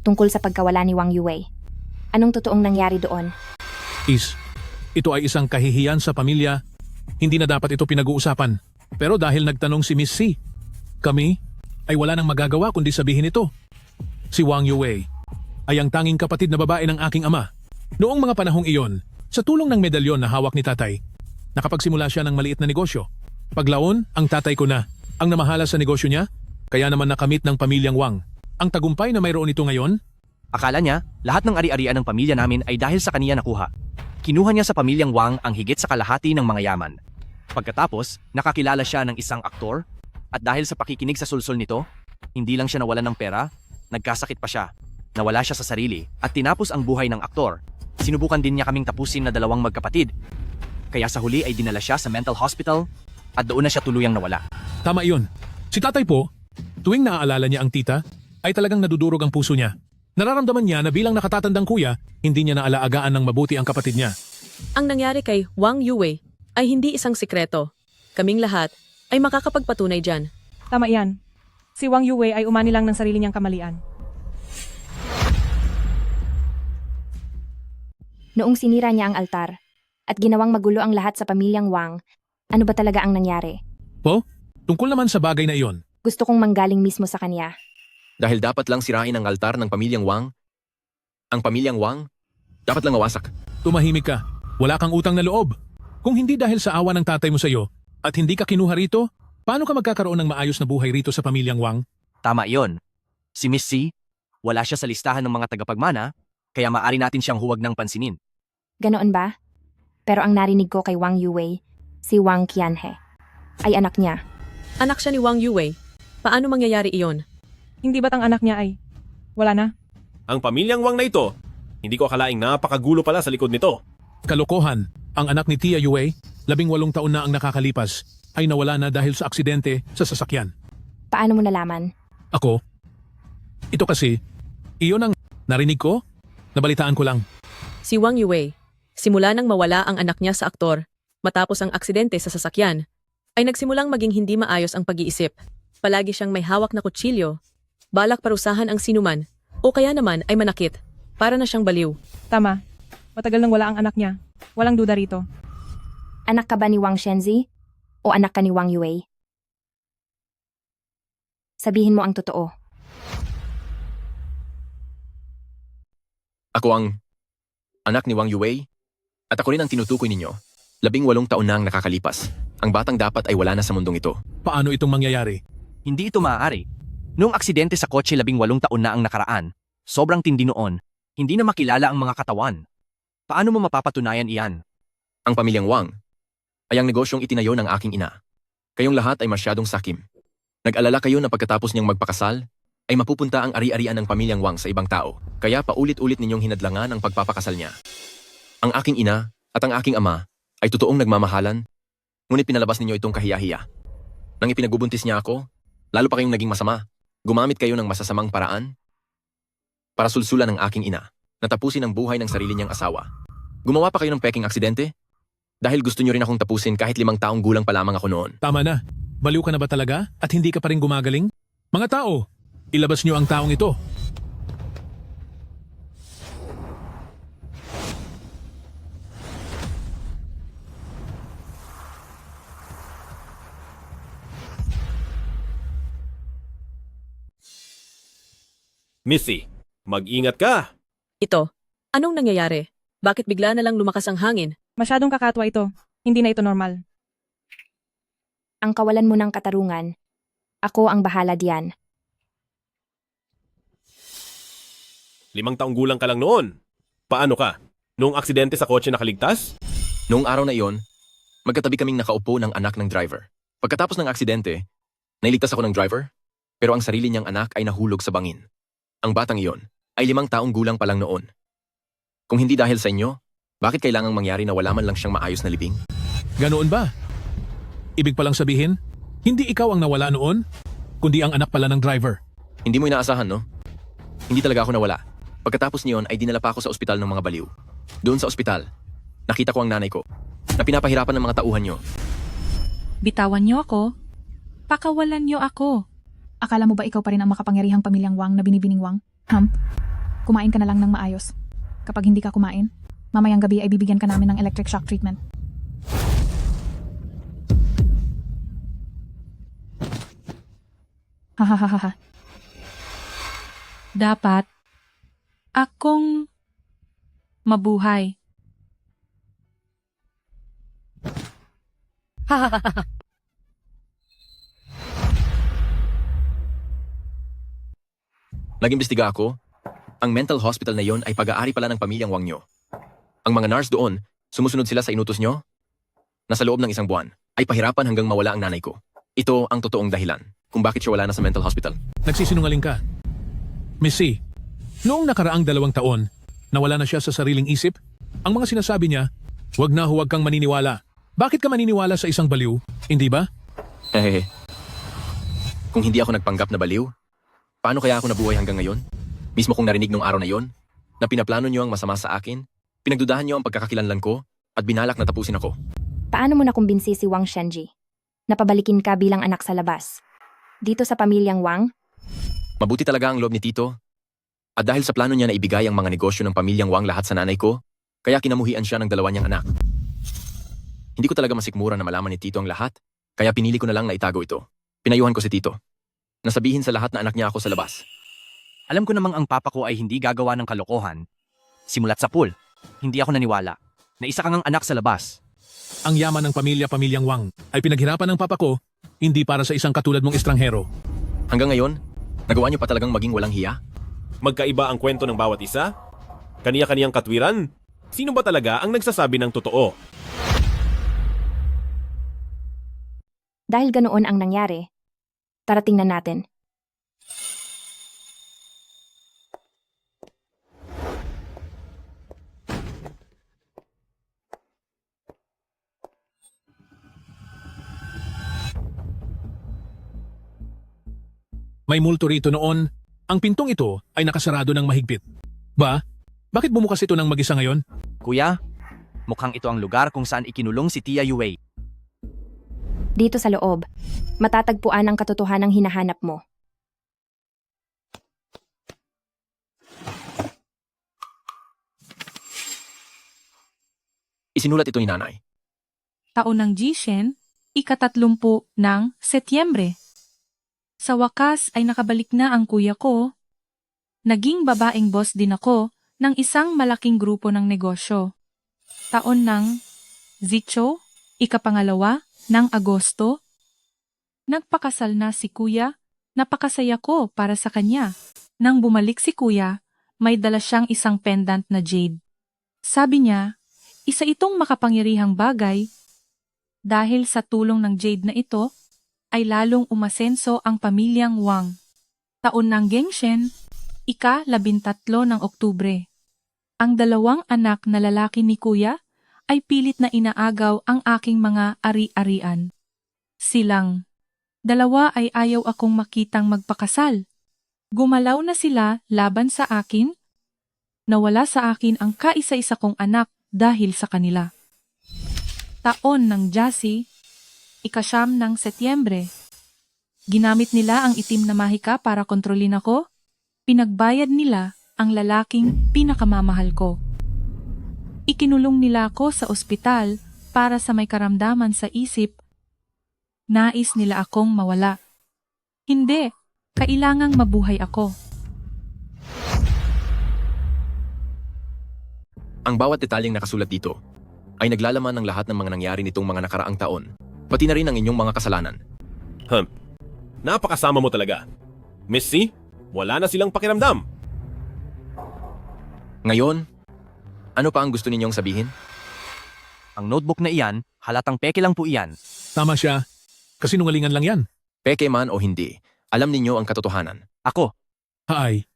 Tungkol sa pagkawala ni Wang Yue. Anong totoong nangyari doon? Ito ay isang kahihiyan sa pamilya. Hindi na dapat ito pinag-uusapan. Pero dahil nagtanong si Miss C, kami ay wala nang magagawa kundi sabihin ito. Si Wang Yue ay ang tanging kapatid na babae ng aking ama. Noong mga panahong iyon, sa tulong ng medalyon na hawak ni tatay, nakapagsimula siya ng maliit na negosyo. Paglaon, ang tatay ko na ang namahala sa negosyo niya, kaya naman nakamit ng pamilyang Wang ang tagumpay na mayroon ito ngayon. Akala niya, lahat ng ari-arian ng pamilya namin ay dahil sa kaniya nakuha. Kinuha niya sa pamilyang Wang ang higit sa kalahati ng mga yaman. Pagkatapos, nakakilala siya ng isang aktor, at dahil sa pakikinig sa sulsol nito, hindi lang siya nawalan ng pera, nagkasakit pa siya. Nawala siya sa sarili, at tinapos ang buhay ng aktor. Sinubukan din niya kaming tapusin na dalawang magkapatid. Kaya sa huli ay dinala siya sa mental hospital, at doon na siya tuluyang nawala. Tama iyon. Si tatay po, tuwing naaalala niya ang tita, ay talagang nadudurog ang puso niya. Nararamdaman niya na bilang nakatatandang kuya, hindi niya naalagaan ng mabuti ang kapatid niya. Ang nangyari kay Wang Yue ay hindi isang sikreto. Kaming lahat ay makakapagpatunay dyan. Tama yan. Si Wang Yue ay umani lang ng sarili niyang kamalian. Noong sinira niya ang altar at ginawang magulo ang lahat sa pamilyang Wang, ano ba talaga ang nangyari? Po? Tungkol naman sa bagay na iyon. Gusto kong manggaling mismo sa kanya. Dahil dapat lang sirain ang altar ng pamilyang Wang, ang pamilyang Wang dapat lang mawasak. Tumahimik ka. Wala kang utang na loob. Kung hindi dahil sa awa ng tatay mo sa iyo at hindi ka kinuha rito, paano ka magkakaroon ng maayos na buhay rito sa pamilyang Wang? Tama iyon. Si Miss C, wala siya sa listahan ng mga tagapagmana, kaya maaari natin siyang huwag ng pansinin. Ganoon ba? Pero ang narinig ko kay Wang Yue, si Wang Qianhe, ay anak niya. Anak siya ni Wang Yue. Paano mangyayari iyon? Hindi ba't ang anak niya ay wala na? Ang pamilyang Wang na ito, hindi ko akalaing napakagulo pala sa likod nito. Kalokohan. Ang anak ni Tia Yue, 18 taon na ang nakakalipas, ay nawala na dahil sa aksidente sa sasakyan. Paano mo nalaman? Ako? Ito kasi, iyon ang narinig ko, nabalitaan ko lang. Si Wang Yue, simula nang mawala ang anak niya sa aktor, matapos ang aksidente sa sasakyan, ay nagsimulang maging hindi maayos ang pag-iisip. Palagi siyang may hawak na kutsilyo, balak parusahan ang sinuman, o kaya naman ay manakit, para na siyang baliw. Tama. Matagal nang wala ang anak niya. Walang duda rito. Anak ka ba ni Wang Shenzi? O anak ka ni Wang Yue? Sabihin mo ang totoo. Ako ang anak ni Wang Yue, at ako rin ang tinutukoy ninyo. 18 taon na ang nakakalipas. Ang batang dapat ay wala na sa mundong ito. Paano itong mangyayari? Hindi ito maaari. Noong aksidente sa kotse 18 taon na ang nakaraan, sobrang tindi noon, hindi na makilala ang mga katawan. Paano mo mapapatunayan iyan? Ang pamilyang Wang ay ang negosyong itinayo ng aking ina. Kayong lahat ay masyadong sakim. Nag-alala kayo na pagkatapos niyang magpakasal, ay mapupunta ang ari-arian ng pamilyang Wang sa ibang tao. Kaya paulit-ulit ninyong hinadlangan ang pagpapakasal niya. Ang aking ina at ang aking ama ay totoong nagmamahalan Ngunit pinalabas ninyo itong kahiya-hiya. Nang ipinagbubuntis niya ako, lalo pa kayong naging masama. Gumamit kayo ng masasamang paraan para sulsulan ng aking ina, natapusin ang buhay ng sarili niyang asawa. Gumawa pa kayo ng peking aksidente? Dahil gusto niyo rin akong tapusin kahit 5 taong gulang pa lamang ako noon. Tama na. Baliw ka na ba talaga at hindi ka pa rin gumagaling? Mga tao, ilabas niyo ang taong ito. Missy, mag-ingat ka. Ito, anong nangyayari? Bakit bigla na lang lumakas ang hangin? Masyadong kakatwa ito. Hindi na ito normal. Ang kawalan mo ng katarungan. Ako ang bahala diyan. 5 taong gulang ka lang noon. Paano ka? Noong aksidente sa kotse nakaligtas? Noong araw na iyon, magkatabi kaming nakaupo ng anak ng driver. Pagkatapos ng aksidente, nailigtas ako ng driver, pero ang sarili niyang anak ay nahulog sa bangin. Ang batang iyon ay 5 taong gulang pa lang noon. Kung hindi dahil sa inyo, bakit kailangang mangyari na wala man lang siyang maayos na libing? Ganoon ba? Ibig palang sabihin, hindi ikaw ang nawala noon, kundi ang anak pala ng driver. Hindi mo inaasahan, no? Hindi talaga ako nawala. Pagkatapos niyon ay dinala pa ako sa ospital ng mga baliw. Doon sa ospital, nakita ko ang nanay ko, na pinapahirapan ng mga tauhan niyo. Bitawan niyo ako. Pakawalan niyo ako. Akala mo ba ikaw pa rin ang makapangyarihang pamilyang Wang na binibining Wang? Kumain ka na lang ng maayos. Kapag hindi ka kumain, mamayang gabi ay bibigyan ka namin ng electric shock treatment. Hahaha. Dapat akong mabuhay. Nag-imbestiga ako. Ang mental hospital na yon ay pag-aari pala ng pamilyang Wang nyo. Ang mga nurse doon, sumusunod sila sa inutos nyo? Nasa loob ng 1 buwan, ay pahirapan hanggang mawala ang nanay ko. Ito ang totoong dahilan kung bakit siya wala na sa mental hospital. Nagsisinungaling ka. Missy, noong nakaraang 2 taon, nawala na siya sa sariling isip, ang mga sinasabi niya, huwag kang maniniwala. Bakit ka maniniwala sa isang baliw? Hindi ba? Hehehe. Kung hindi ako nagpanggap na baliw, paano kaya ako nabuhay hanggang ngayon? Mismo kong narinig nung araw na yon, na pinaplano niyo ang masama sa akin, pinagdudahan niyo ang pagkakakilanlan ko, at binalak na tapusin ako. Paano mo nakumbinsi si Wang Shenji? Napabalikin ka bilang anak sa labas. Dito sa pamilyang Wang? Mabuti talaga ang loob ni Tito. At dahil sa plano niya na ibigay ang mga negosyo ng pamilyang Wang lahat sa nanay ko, kaya kinamuhian siya ng 2 niyang anak. Hindi ko talaga masikmura na malaman ni Tito ang lahat, kaya pinili ko na lang na itago ito. Pinayuhan ko si Tito. Nasabihin sa lahat na anak niya ako sa labas. Alam ko namang ang papa ko ay hindi gagawa ng kalokohan. Simulat sa pool, hindi ako naniwala na isa kang anak sa labas. Ang yaman ng pamilyang Wang ay pinaghirapan ng papa ko, hindi para sa isang katulad mong estranghero. Hanggang ngayon, nagawa niyo pa talagang maging walang hiya? Magkaiba ang kwento ng bawat isa? Kaniya-kaniyang katwiran? Sino ba talaga ang nagsasabi ng totoo? Dahil ganoon ang nangyari, tara tingnan natin. May multo rito noon, ang pintong ito ay nakasarado ng mahigpit. Ba? Bakit bumukas ito ng mag-isa ngayon? Kuya, mukhang ito ang lugar kung saan ikinulong si Tia Yue. Dito sa loob, matatagpuan ang katotohanang hinahanap mo. Isinulat ito ni nanay. Taon ng Jishen, 30 ng Setyembre. Sa wakas ay nakabalik na ang kuya ko. Naging babaeng boss din ako ng isang malaking grupo ng negosyo. Taon ng Zicho, 2 ng Agosto. Nagpakasal na si kuya, napakasaya ko para sa kanya. Nang bumalik si kuya, may dala siyang isang pendant na jade. Sabi niya, isa itong makapangyarihang bagay. Dahil sa tulong ng jade na ito, ay lalong umasenso ang pamilyang Wang. Taon ng Gengshen, 13 ng Oktubre. Ang 2 anak na lalaki ni kuya ay pilit na inaagaw ang aking mga ari-arian. Silang dalawa ay ayaw akong makitang magpakasal. Gumalaw na sila laban sa akin. Nawala sa akin ang kaisa-isa kong anak dahil sa kanila. Taon ng Jassy, 9 ng Setyembre. Ginamit nila ang itim na mahika para kontrolin ako. Pinagbayad nila ang lalaking pinakamamahal ko. Ikinulong nila ako sa ospital para sa may karamdaman sa isip. Nais nila akong mawala. Hindi, kailangang mabuhay ako. Ang bawat detalyeng nakasulat dito ay naglalaman ng lahat ng mga nangyari nitong mga nakaraang taon, pati na rin ang inyong mga kasalanan. Napakasama mo talaga. Miss C, wala na silang pakiramdam. Ngayon, ano pa ang gusto ninyong sabihin? Ang notebook na iyan, halatang peke lang po iyan. Tama siya. Kasinungalingan lang yan. Peke man o hindi, alam ninyo ang katotohanan. Ako. Haay.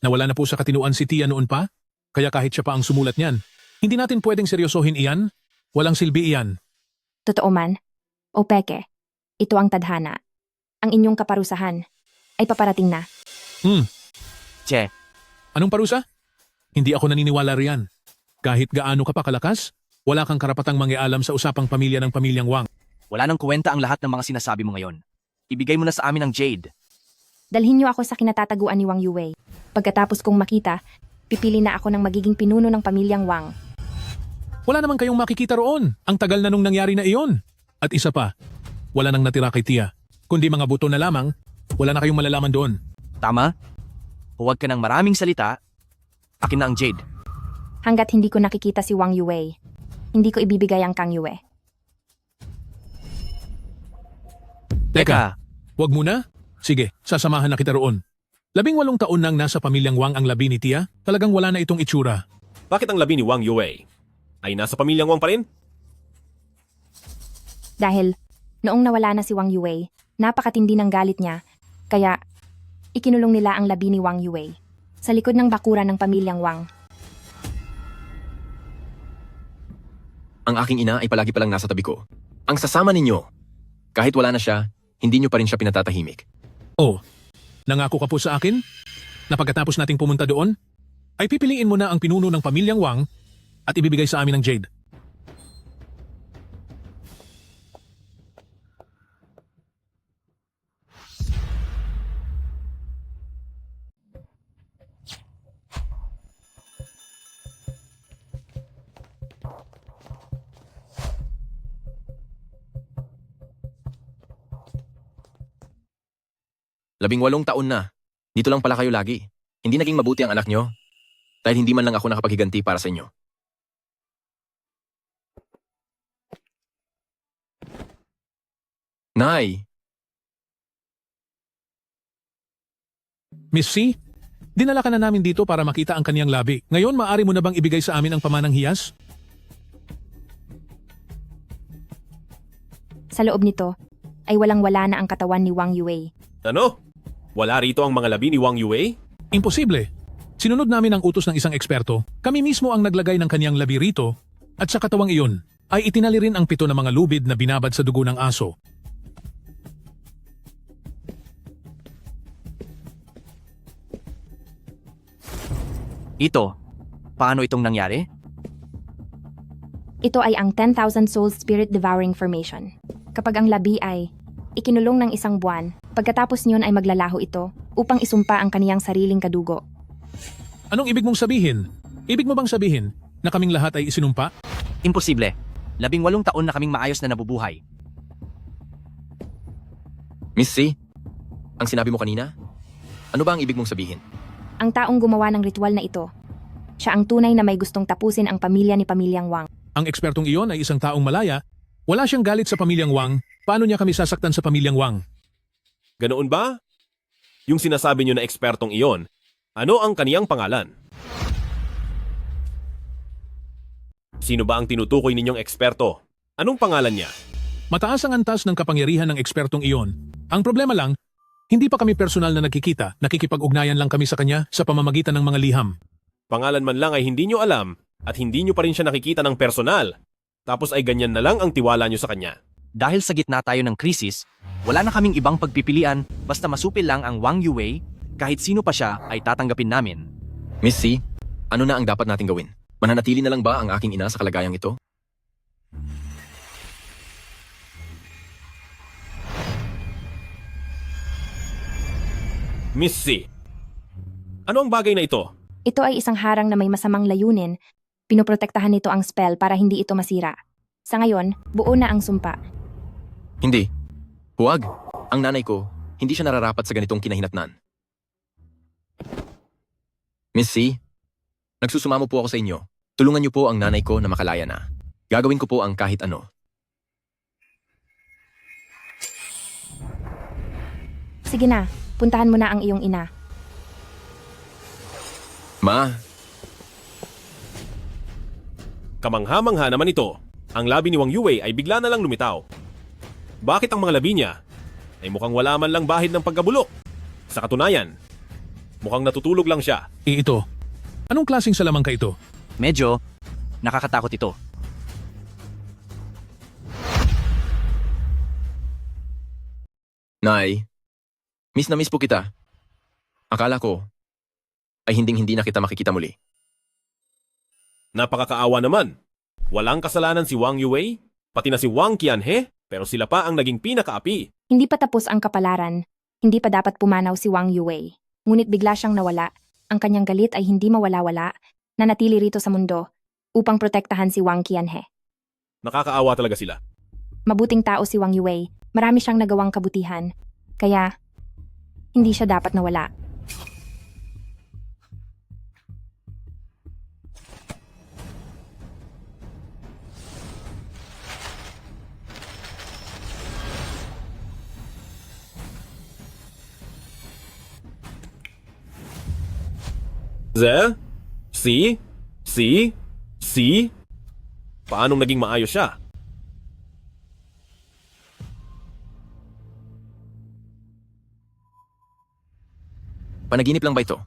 Nawala na po sa katinuan si Tia noon pa? Kaya kahit siya pa ang sumulat niyan, hindi natin pwedeng seryosohin iyan. Walang silbi iyan. Totoo man, o peke, ito ang tadhana. Ang inyong kaparusahan ay paparating na. Che. Anong parusa? Hindi ako naniniwala riyan. Kahit gaano ka pa kalakas, wala kang karapatang mangialam sa usapang pamilya ng pamilyang Wang. Wala nang kwenta ang lahat ng mga sinasabi mo ngayon. Ibigay mo na sa amin ang Jade. Dalhin niyo ako sa kinatataguan ni Wang Yue. Pagkatapos kong makita, pipili na ako ng magiging pinuno ng pamilyang Wang. Wala naman kayong makikita roon. Ang tagal na nung nangyari na iyon. At isa pa, wala nang natira kay Tia. Kundi mga buto na lamang, wala na kayong malalaman doon. Tama? Huwag ka ng maraming salita. Akin na ang Jade. Hanggat hindi ko nakikita si Wang Yue, hindi ko ibibigay ang Kang Yue. Teka, wag muna. Sige, sasamahan na kita roon. 18 taon nang nasa pamilyang Wang ang labi ni Tia, talagang wala na itong itsura. Bakit ang labi ni Wang Yue ay nasa pamilyang Wang pa rin? Dahil, noong nawala na si Wang Yue, napakatindi ng galit niya, kaya ikinulong nila ang labi ni Wang Yue sa likod ng bakuran ng pamilyang Wang. Ang aking ina ay palagi palang nasa tabi ko. Ang sasama ninyo, kahit wala na siya, hindi nyo pa rin siya pinatatahimik. Oh, nangako ka po sa akin na pagkatapos nating pumunta doon, ay pipiliin mo na ang pinuno ng pamilyang Wang at ibibigay sa amin ng Jade. Labing-walong taon na. Dito lang pala kayo lagi. Hindi naging mabuti ang anak nyo dahil hindi man lang ako nakapaghiganti para sa inyo. Nay! Miss C, dinala ka na namin dito para makita ang kaniyang labi. Ngayon, maaari mo na bang ibigay sa amin ang pamanang hiyas? Sa loob nito, ay walang-wala na ang katawan ni Wang Yue. Ano? Wala rito ang mga labi ni Wang Yue? Imposible. Sinunod namin ang utos ng isang eksperto. Kami mismo ang naglagay ng kaniyang labi rito at sa katawang iyon ay itinali rin ang 7 na mga lubid na binabad sa dugo ng aso. Ito, paano itong nangyari? Ito ay ang 10,000 Soul Spirit Devouring Formation. Kapag ang labi ay ikinulong ng 1 buwan, pagkatapos niyon ay maglalaho ito upang isumpa ang kaniyang sariling kadugo. Anong ibig mong sabihin? Ibig mo bang sabihin na kaming lahat ay isinumpa? Imposible. 18 taon na kaming maayos na nabubuhay. Miss C, ang sinabi mo kanina? Ano ba ang ibig mong sabihin? Ang taong gumawa ng ritual na ito, siya ang tunay na may gustong tapusin ang pamilya ni Pamilyang Wang. Ang ekspertong iyon ay isang taong malaya. Wala siyang galit sa pamilyang Wang. Paano niya kami sasaktan sa pamilyang Wang? Ganoon ba? Yung sinasabi niyo na ekspertong iyon, ano ang kaniyang pangalan? Sino ba ang tinutukoy ninyong eksperto? Anong pangalan niya? Mataas ang antas ng kapangyarihan ng ekspertong iyon. Ang problema lang, hindi pa kami personal na nakikita, nakikipag-ugnayan lang kami sa kanya sa pamamagitan ng mga liham. Pangalan man lang ay hindi nyo alam, At hindi nyo pa rin siya nakikita ng personal. Tapos ay ganyan na lang ang tiwala nyo sa kanya. Dahil sa gitna tayo ng krisis, wala na kaming ibang pagpipilian basta masupil lang ang Wang Yue, kahit sino pa siya ay tatanggapin namin. Miss C, ano na ang dapat nating gawin? Mananatili na lang ba ang aking ina sa kalagayang ito? Miss C, ano ang bagay na ito? Ito ay isang harang na may masamang layunin. Pinoprotektahan nito ang spell para hindi ito masira. Sa ngayon, buo na ang sumpa. Hindi. Huwag. Ang nanay ko, hindi siya nararapat sa ganitong kinahinatnan. Miss C, nagsusumamo po ako sa inyo. Tulungan niyo po ang nanay ko na makalaya na. Gagawin ko po ang kahit ano. Sige na, puntahan mo na ang iyong ina. Ma, Kamangha-mangha naman ito. Ang labi ni Wang Yue ay bigla na lang lumitaw. Bakit ang mga labi niya ay mukhang wala man lang bahid ng pagkabulok? Sa katunayan, mukhang natutulog lang siya. Ito. Anong klaseng salamang ka ito? Medyo nakakatakot ito. Nay, miss na miss po kita. Akala ko ay hinding-hindi na kita makikita muli. Napakakaawa naman. Walang kasalanan si Wang Yue, pati na si Wang Qianhe, pero sila pa ang naging pinakaapi. Hindi pa tapos ang kapalaran. Hindi pa dapat pumanaw si Wang Yue. Ngunit bigla siyang nawala. Ang kanyang galit ay hindi mawala-wala. Nanatili rito sa mundo upang protektahan si Wang Qianhe. Nakakaawa talaga sila. Mabuting tao si Wang Yue. Marami siyang nagawang kabutihan. Kaya, hindi siya dapat nawala. Si? Paanong naging maayos siya? Panaginip lang ba ito?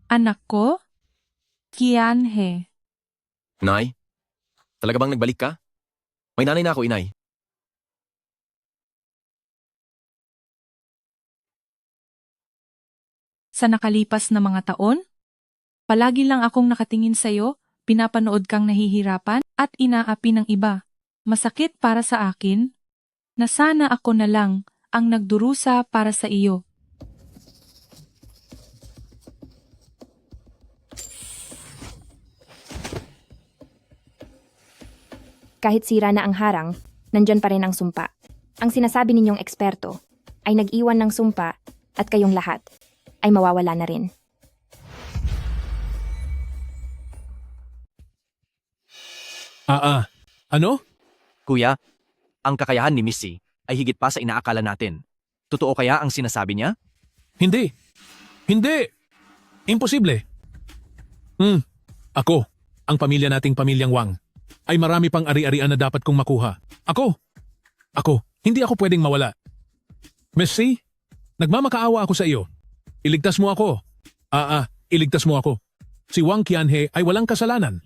Anak ko? Qianhe. Nay, talaga bang nagbalik ka? May nanay na ako, inay. Sa nakalipas na mga taon, palagi lang akong nakatingin sa'yo, pinapanood kang nahihirapan at inaapi ng iba. Masakit para sa akin na sana ako na lang ang nagdurusa para sa iyo. Kahit sira na ang harang, nandyan pa rin ang sumpa. Ang sinasabi ninyong eksperto ay nag-iwan ng sumpa at kayong lahat ay mawawala na rin. Ano? Kuya, ang kakayahan ni Miss C ay higit pa sa inaakala natin. Totoo kaya ang sinasabi niya? Hindi. Hindi! Imposible. Ako, ang pamilya nating pamilyang Wang, ay marami pang ari-arian na dapat kong makuha. Ako, hindi ako pwedeng mawala. Miss C, nagmamakaawa ako sa iyo. Iligtas mo ako. Iligtas mo ako. Si Wang Qianhe ay walang kasalanan.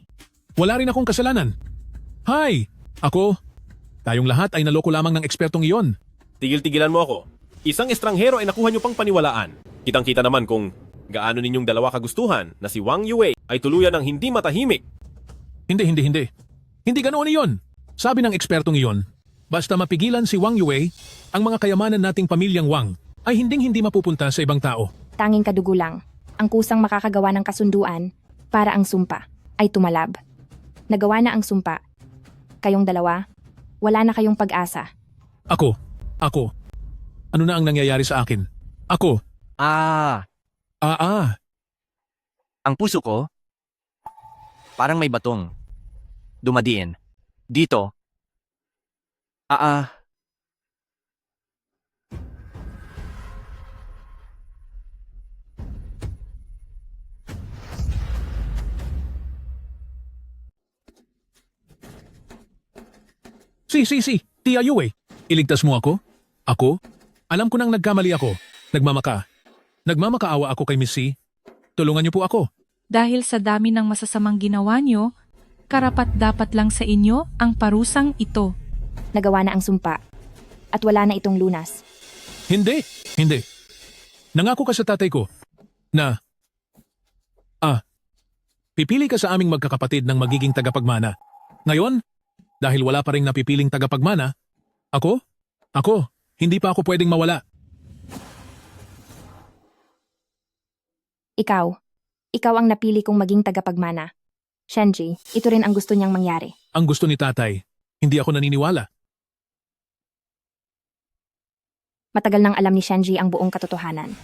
Wala rin akong kasalanan. Hay! Tayong lahat ay naloko lamang ng ekspertong iyon. Tigil-tigilan mo ako. Isang estranghero ay nakuha nyo pang paniwalaan. Kitang-kita naman kung gaano ninyong dalawa kagustuhan na si Wang Yue ay tuluyan ng hindi matahimik. Hindi. Hindi ganoon iyon. Sabi ng ekspertong iyon, basta mapigilan si Wang Yue, ang mga kayamanan nating pamilyang Wang ay hinding-hindi mapupunta sa ibang tao. Tanging kadugo lang, ang kusang makakagawa ng kasunduan para ang sumpa ay tumalab. Nagawa na ang sumpa. Kayong dalawa, wala na kayong pag-asa. Ako. Ano na ang nangyayari sa akin? Ako. Ang puso ko, parang may batong dumadiin. Dito. Si, Tia Yue, iligtas mo ako? Ako? Alam ko nang nagkamali ako. Nagmamakaawa ako kay Miss C. Tulungan niyo po ako. Dahil sa dami ng masasamang ginawa nyo, karapat-dapat lang sa inyo ang parusang ito. Nagawa na ang sumpa. At wala na itong lunas. Hindi. Nangako ka sa tatay ko na, pipili ka sa aming magkakapatid ng magiging tagapagmana. Ngayon, dahil wala pa rin napipiling tagapagmana, ako, hindi pa ako pwedeng mawala. Ikaw ang napili kong maging tagapagmana. Shenji, ito rin ang gusto niyang mangyari. Ang gusto ni tatay, hindi ako naniniwala. Matagal nang alam ni Shenji ang buong katotohanan.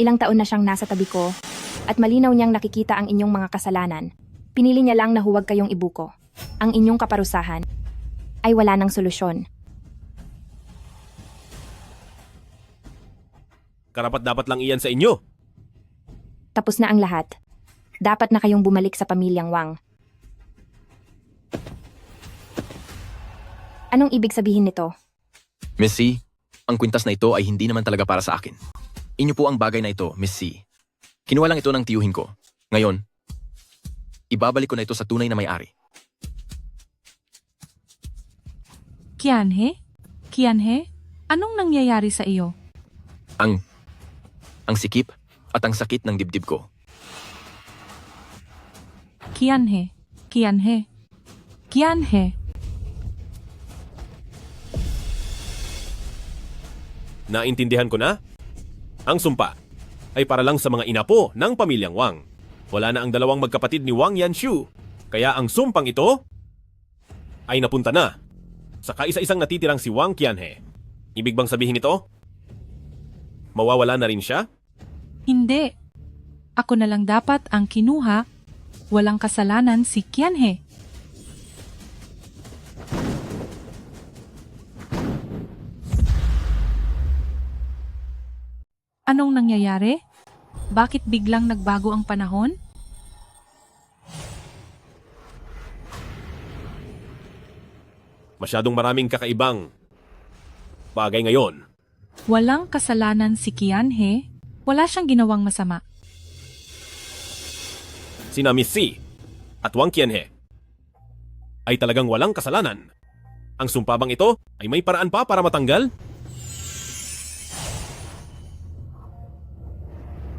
Ilang taon na siyang nasa tabi ko, at malinaw niyang nakikita ang inyong mga kasalanan. Pinili niya lang na huwag kayong ibuko. Ang inyong kaparusahan ay wala ng solusyon. Karapat-dapat lang iyan sa inyo. Tapos na ang lahat. Dapat na kayong bumalik sa pamilyang Wang. Anong ibig sabihin nito? Miss C, ang kwintas na ito ay hindi naman talaga para sa akin. Inyo po ang bagay na ito, Miss C. Kinuha lang ito ng tiyuhin ko. Ngayon, ibabalik ko na ito sa tunay na may-ari. Kianhe, anong nangyayari sa iyo? Ang sikip at ang sakit ng dibdib ko. Kianhe. Naintindihan ko na? Ang sumpa ay para lang sa mga inapo ng pamilyang Wang. Wala na ang dalawang magkapatid ni Wang Yanshu. Kaya ang sumpang ito ay napunta na sa kaisa-isang natitirang si Wang Qianhe. Ibig bang sabihin ito? Mawawala na rin siya? Hindi. Ako na lang dapat ang kinuha. Walang kasalanan si Qianhe. Anong nangyayari? Bakit biglang nagbago ang panahon? Masyadong maraming kakaibang bagay ngayon. Walang kasalanan si Qianhe. Wala siyang ginawang masama. Sina Miss C at Wang Qianhe ay talagang walang kasalanan. Ang sumpa bang ito ay may paraan pa para matanggal?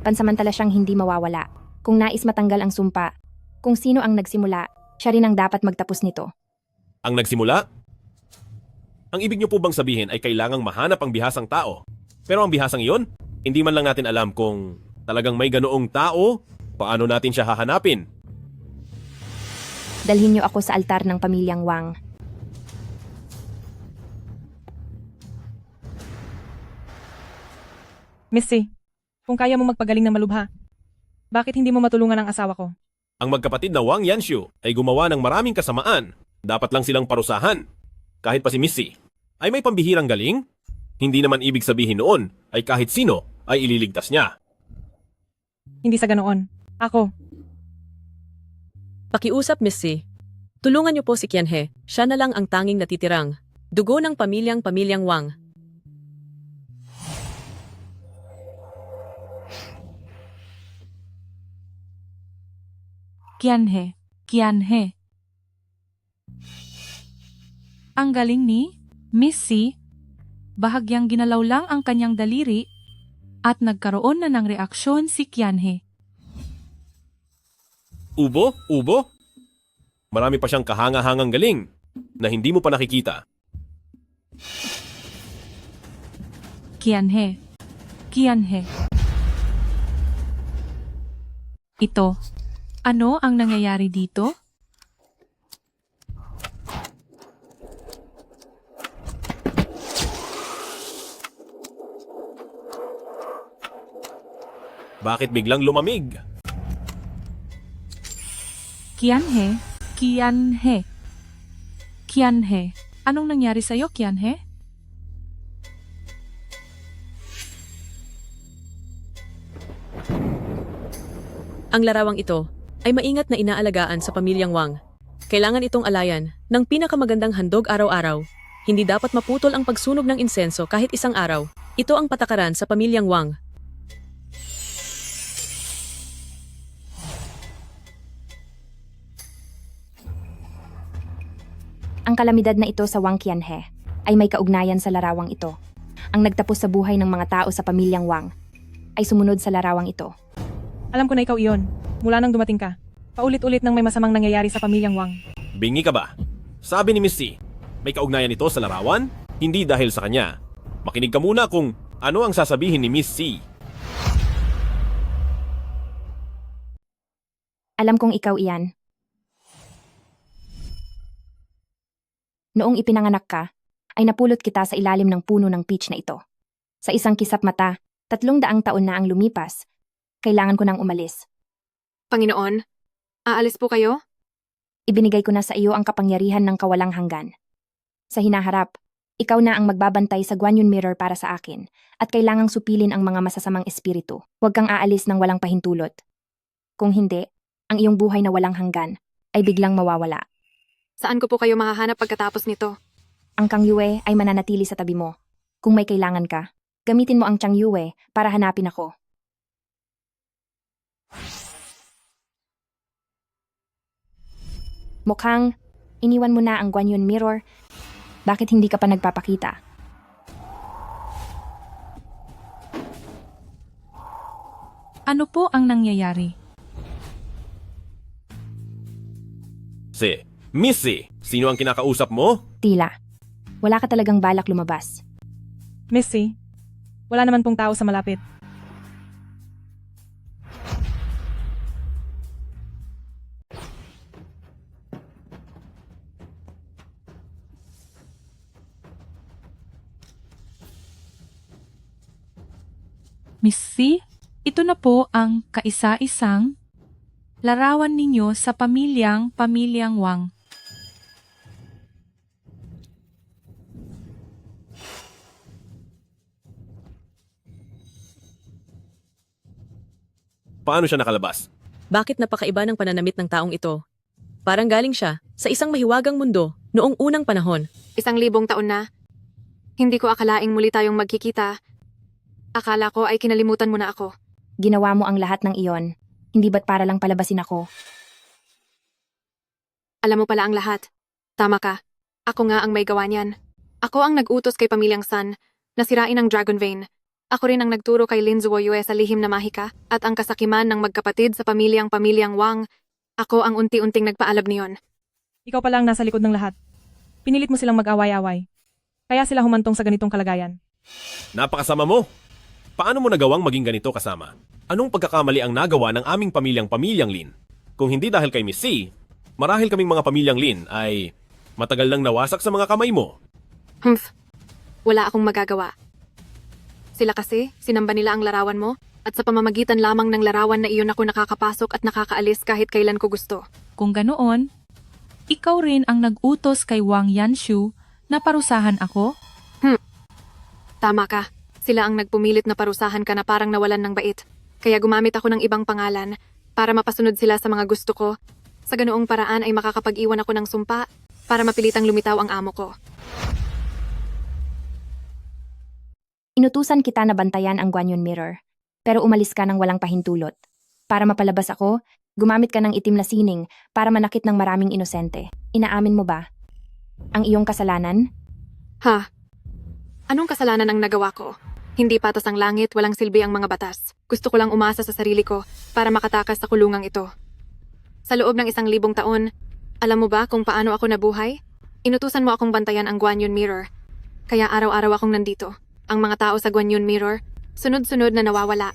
Pansamantala siyang hindi mawawala. Kung nais matanggal ang sumpa, kung sino ang nagsimula, siya rin ang dapat magtapos nito. Ang nagsimula? Ang ibig niyo po bang sabihin ay kailangang mahanap ang bihasang tao? Pero ang bihasang iyon, hindi man lang natin alam kung talagang may ganoong tao, paano natin siya hahanapin? Dalhin niyo ako sa altar ng pamilyang Wang. Missy, kung kaya mo magpagaling ng malubha, bakit hindi mo matulungan ang asawa ko? Ang magkapatid na Wang Yanshu ay gumawa ng maraming kasamaan. Dapat lang silang parusahan. Kahit pa si Missy ay may pambihirang galing, hindi naman ibig sabihin noon ay kahit sino ay ililigtas niya. Hindi sa ganoon. Ako. Pakiusap, Miss C. Tulungan niyo po si Qianhe. Siya na lang ang tanging natitirang. Dugo ng pamilyang Wang. Qianhe. Ang galing ni Miss C. Bahagyang ginalaw lang ang kanyang daliri at nagkaroon na ng reaksyon si Qianhe. Ubo? Marami pa siyang kahanga-hangang galing na hindi mo pa nakikita. Qianhe. Ito. Ano ang nangyayari dito? Bakit biglang lumamig? Qianhe. Anong nangyari sa'yo, Qianhe? Ang larawang ito ay maingat na inaalagaan sa pamilyang Wang. Kailangan itong alayan ng pinakamagandang handog araw-araw. Hindi dapat maputol ang pagsunog ng insenso kahit isang araw. Ito ang patakaran sa pamilyang Wang. Ang kalamidad na ito sa Wang Qianhe ay may kaugnayan sa larawang ito. Ang nagtapos sa buhay ng mga tao sa pamilyang Wang ay sumunod sa larawang ito. Alam ko na ikaw iyon. Mula nang dumating ka. Paulit-ulit nang may masamang nangyayari sa pamilyang Wang. Bingi ka ba? Sabi ni Miss C, may kaugnayan ito sa larawan? Hindi dahil sa kanya. Makinig ka muna kung ano ang sasabihin ni Miss C. Alam kong ikaw iyan. Noong ipinanganak ka, ay napulot kita sa ilalim ng puno ng peach na ito. Sa isang kisap mata, 300 taon na ang lumipas. Kailangan ko nang umalis. Panginoon, aalis po kayo? Ibinigay ko na sa iyo ang kapangyarihan ng kawalang hanggan. Sa hinaharap, ikaw na ang magbabantay sa Guanyin Mirror para sa akin at kailangang supilin ang mga masasamang espiritu. Huwag kang aalis ng walang pahintulot. Kung hindi, ang iyong buhay na walang hanggan ay biglang mawawala. Saan ko po kayo mahahanap pagkatapos nito? Ang Kang Yue ay mananatili sa tabi mo. Kung may kailangan ka, gamitin mo ang Chang Yue para hanapin ako. Mukhang iniwan mo na ang Guanyin Mirror. Bakit hindi ka pa nagpapakita? Ano po ang nangyayari? Missy, sino ang kinakausap mo? Tila. Wala ka talagang balak lumabas. Missy, wala naman pong tao sa malapit. Miss C, ito na po ang kaisa-isang larawan ninyo sa pamilyang Wang. Paano siya nakalabas? Bakit napakaiba ng pananamit ng taong ito? Parang galing siya sa isang mahiwagang mundo noong unang panahon. 1,000 taon na. Hindi ko akalaing muli tayong magkikita. Akala ko ay kinalimutan mo na ako. Ginawa mo ang lahat ng iyon. Hindi ba't para lang palabasin ako? Alam mo pala ang lahat. Tama ka. Ako nga ang may gawa niyan. Ako ang nag-utos kay Pamilyang Sun na sirain ang Dragon Vein. Ako rin ang nagturo kay Lin Zuoyue sa lihim na mahika at ang kasakiman ng magkapatid sa Pamilyang Wang. Ako ang unti-unting nagpaalab niyon. Ikaw pala ang nasa likod ng lahat. Pinilit mo silang mag-away-away. Kaya sila humantong sa ganitong kalagayan. Napakasama mo! Paano mo nagawang maging ganito kasama? Anong pagkakamali ang nagawa ng aming pamilyang Lin? Kung hindi dahil kay Miss C, marahil kaming mga pamilyang Lin ay matagal nang nawasak sa mga kamay mo. Wala akong magagawa. Sila kasi, sinamba nila ang larawan mo, at sa pamamagitan lamang ng larawan na iyon ako nakakapasok at nakakaalis kahit kailan ko gusto. Kung ganoon, ikaw rin ang nag-utos kay Wang Yanshu na parusahan ako? Tama ka. Sila ang nagpumilit na parusahan ka na parang nawalan ng bait. Kaya gumamit ako ng ibang pangalan para mapasunod sila sa mga gusto ko. Sa ganoong paraan ay makakapag-iwan ako ng sumpa para mapilitang lumitaw ang amo ko. Inutusan kita na bantayan ang Guanyin Mirror, pero umalis ka ng walang pahintulot. Para mapalabas ako, gumamit ka ng itim na sining para manakit ng maraming inosente. Inaamin mo ba ang iyong kasalanan? Anong kasalanan ang nagawa ko? Hindi patas ang langit, walang silbi ang mga batas. Gusto ko lang umasa sa sarili ko para makatakas sa kulungang ito. Sa loob ng 1,000 taon, alam mo ba kung paano ako nabuhay? Inutusan mo akong bantayan ang Guanyin Mirror. Kaya araw-araw akong nandito. Ang mga tao sa Guanyin Mirror, sunod-sunod na nawawala.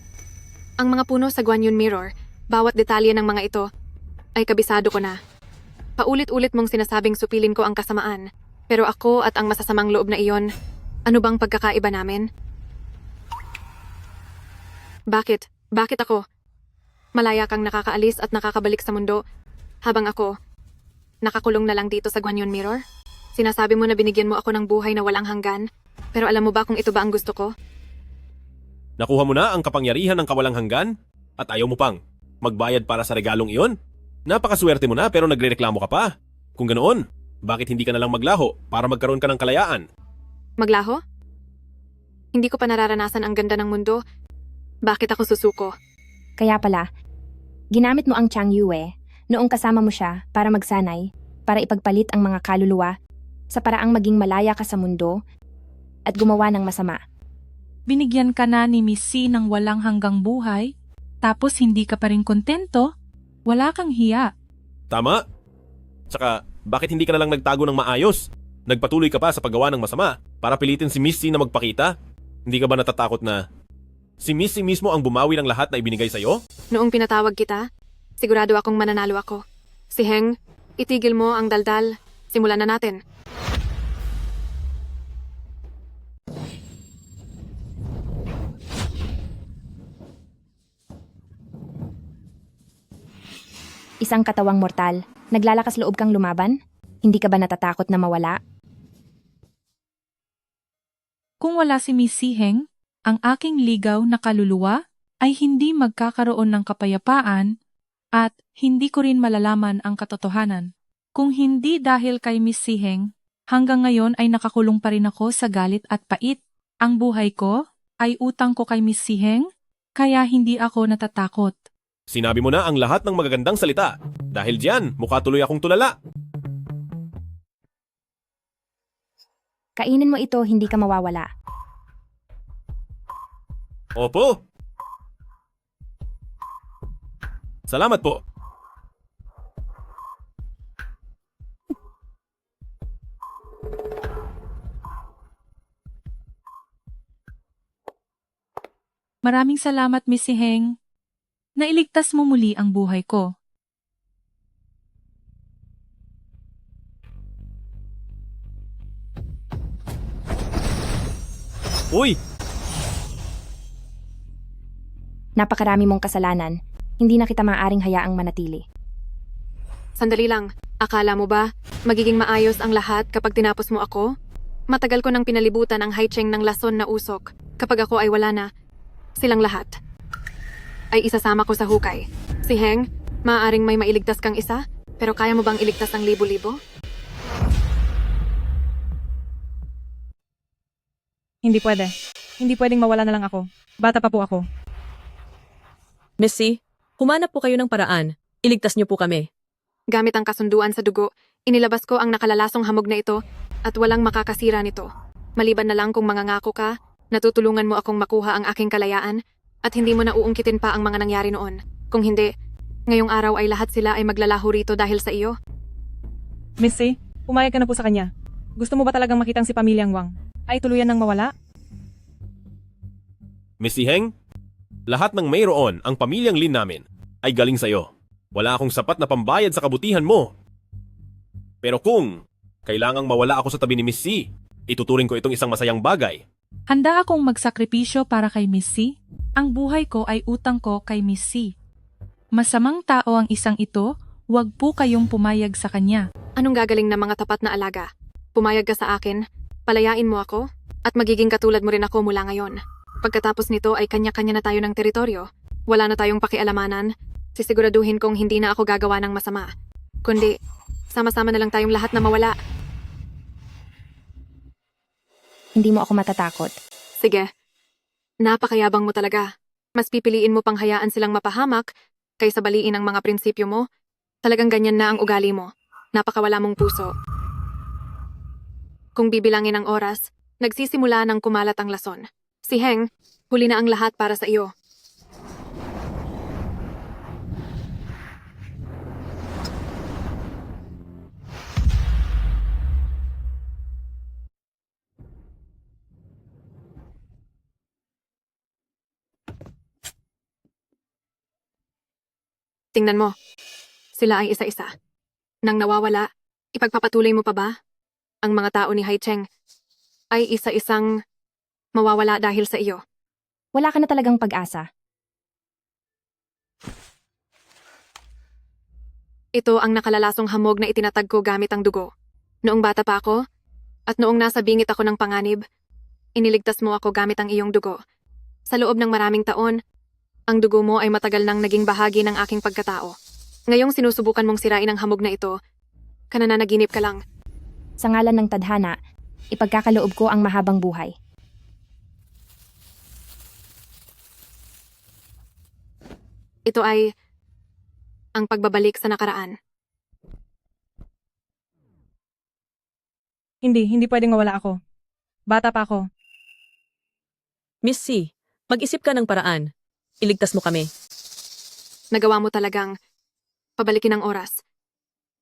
Ang mga puno sa Guanyin Mirror, bawat detalye ng mga ito, ay kabisado ko na. Paulit-ulit mong sinasabing supilin ko ang kasamaan. Pero ako at ang masasamang loob na iyon, ano bang pagkakaiba namin? Bakit? Bakit ako? Malaya kang nakakaalis at nakakabalik sa mundo, habang ako, nakakulong na lang dito sa Guanyin Mirror? Sinasabi mo na binigyan mo ako ng buhay na walang hanggan, pero alam mo ba kung ito ba ang gusto ko? Nakuha mo na ang kapangyarihan ng kawalang hanggan at ayaw mo pang magbayad para sa regalong iyon? Napakaswerte mo na pero nagrereklamo ka pa. Kung ganoon, bakit hindi ka na lang maglaho para magkaroon ka ng kalayaan? Maglaho? Hindi ko pa nararanasan ang ganda ng mundo. Bakit ako susuko? Kaya pala, ginamit mo ang Chang Yue noong kasama mo siya para magsanay, para ipagpalit ang mga kaluluwa sa paraang maging malaya ka sa mundo at gumawa ng masama. Binigyan ka na ni Miss C ng walang hanggang buhay, tapos hindi ka pa rin kontento? Wala kang hiya. Tama? Tsaka, bakit hindi ka na lang nagtago ng maayos? Nagpatuloy ka pa sa paggawa ng masama para pilitin si Miss C na magpakita? Hindi ka ba natatakot na si Miss C mismo ang bumawi ng lahat na ibinigay sa'yo? Noong pinatawag kita, sigurado akong mananalo ako. Si Heng, itigil mo ang daldal. Simulan na natin. Isang katawang mortal, naglalakas loob kang lumaban? Hindi ka ba natatakot na mawala? Kung wala si Miss C Heng, ang aking ligaw na kaluluwa ay hindi magkakaroon ng kapayapaan at hindi ko rin malalaman ang katotohanan. Kung hindi dahil kay Miss C Heng, hanggang ngayon ay nakakulong pa rin ako sa galit at pait. Ang buhay ko ay utang ko kay Miss C Heng, kaya hindi ako natatakot. Sinabi mo na ang lahat ng magagandang salita. Dahil diyan, mukha tuloy akong tulala. Kainin mo ito, hindi ka mawawala. Opo. Salamat po. Maraming salamat, Miss C Heng. Nailigtas mo muli ang buhay ko. Uy! Napakarami mong kasalanan, hindi na kita maaring hayaang manatili. Sandali lang. Akala mo ba magiging maayos ang lahat kapag tinapos mo ako? Matagal ko nang pinalibutan ang Haicheng ng lason na usok. Kapag ako ay wala na, silang lahat ay isasama ko sa hukay. Si Heng, maaaring may mailigtas kang isa, pero kaya mo bang iligtas ang libo-libo? Hindi pwede. Hindi pwedeng mawala na lang ako. Bata pa po ako. Missy, humanap po kayo ng paraan. Iligtas niyo po kami. Gamit ang kasunduan sa dugo, inilabas ko ang nakalalasong hamog na ito at walang makakasira nito. Maliban na lang kung mangangako ka, natutulungan mo akong makuha ang aking kalayaan at hindi mo na uungkitin pa ang mga nangyari noon. Kung hindi, ngayong araw ay lahat sila ay maglalaho rito dahil sa iyo. Miss C, pumayag ka na po sa kanya. Gusto mo ba talagang makitang si Pamilyang Wang ay tuluyan ng mawala? Miss C Heng, lahat ng mayroon ang pamilyang Lin namin ay galing sa'yo. Wala akong sapat na pambayad sa kabutihan mo. Pero kung kailangang mawala ako sa tabi ni Miss C, ituturing ko itong isang masayang bagay. Handa akong magsakripisyo para kay Miss C. Ang buhay ko ay utang ko kay Miss C. Masamang tao ang isang ito, huwag po kayong pumayag sa kanya. Anong gagaling na mga tapat na alaga? Pumayag ka sa akin, palayain mo ako, at magiging katulad mo rin ako mula ngayon. Pagkatapos nito ay kanya-kanya na tayo ng teritoryo. Wala na tayong pakialamanan. Sisiguraduhin kong hindi na ako gagawa ng masama. Kundi, sama-sama na lang tayong lahat na mawala. Hindi mo ako matatakot. Sige. Napakayabang mo talaga. Mas pipiliin mo pang hayaan silang mapahamak kaysa baliin ang mga prinsipyo mo. Talagang ganyan na ang ugali mo. Napakawala mong puso. Kung bibilangin ang oras, nagsisimula ng kumalat ang lason. Si Heng, huli na ang lahat para sa iyo. Tingnan mo. Sila ay isa-isa. Nang nawawala, ipagpapatuloy mo pa ba? Ang mga tao ni Haicheng ay isa-isang mawawala dahil sa iyo. Wala ka na talagang pag-asa. Ito ang nakalalasong hamog na itinatag ko gamit ang dugo. Noong bata pa ako, at noong nasa bingit ako ng panganib, iniligtas mo ako gamit ang iyong dugo. Sa loob ng maraming taon, ang dugo mo ay matagal nang naging bahagi ng aking pagkatao. Ngayong sinusubukan mong sirain ang hamog na ito, kanananaginip ka lang. Sa ngalan ng tadhana, ipagkakaloob ko ang mahabang buhay. Ito ay ang pagbabalik sa nakaraan. Hindi pwedeng mawala ako. Bata pa ako. Miss C, mag-isip ka ng paraan. Iligtas mo kami. Nagawa mo talagang pabalikin ang oras.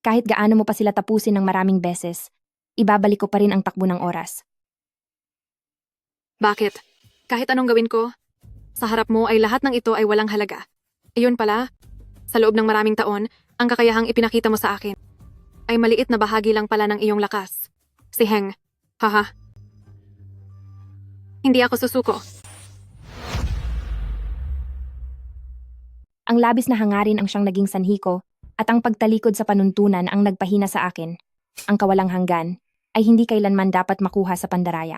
Kahit gaano mo pa sila tapusin ng maraming beses, ibabalik ko pa rin ang takbo ng oras. Bakit? Kahit anong gawin ko, sa harap mo ay lahat ng ito ay walang halaga. Iyon pala, sa loob ng maraming taon, ang kakayahang ipinakita mo sa akin ay maliit na bahagi lang pala ng iyong lakas. Si Heng, haha. Hindi ako susuko. Ang labis na hangarin ang siyang naging sanhi ko at ang pagtalikod sa panuntunan ang nagpahina sa akin. Ang kawalang hanggan ay hindi kailanman dapat makuha sa pandaraya.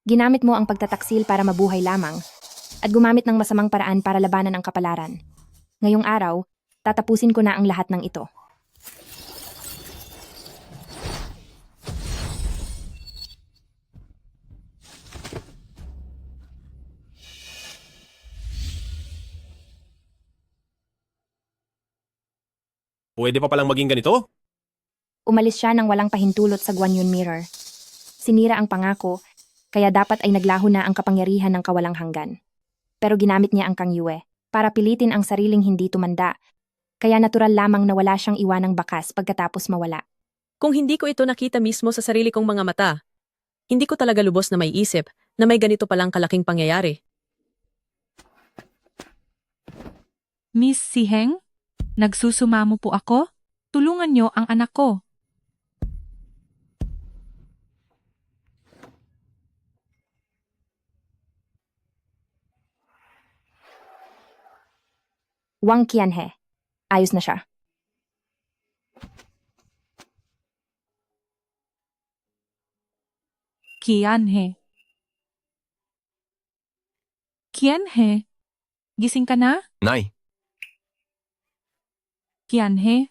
Ginamit mo ang pagtataksil para mabuhay lamang at gumamit ng masamang paraan para labanan ang kapalaran. Ngayong araw, tatapusin ko na ang lahat ng ito. Pwede pa palang maging ganito? Umalis siya nang walang pahintulot sa Guanyun Mirror. Sinira ang pangako, kaya dapat ay naglaho na ang kapangyarihan ng kawalang hanggan. Pero ginamit niya ang Kang Yue para pilitin ang sariling hindi tumanda, kaya natural lamang na wala siyang iwanang bakas pagkatapos mawala. Kung hindi ko ito nakita mismo sa sarili kong mga mata, hindi ko talaga lubos na may isip na may ganito palang kalaking pangyayari. Miss Si Heng, nagsusumamo po ako? Tulungan niyo ang anak ko. Wang Qianhe. Ayos na siya. Qianhe. Qianhe, gising ka na? Nay, Qianhe.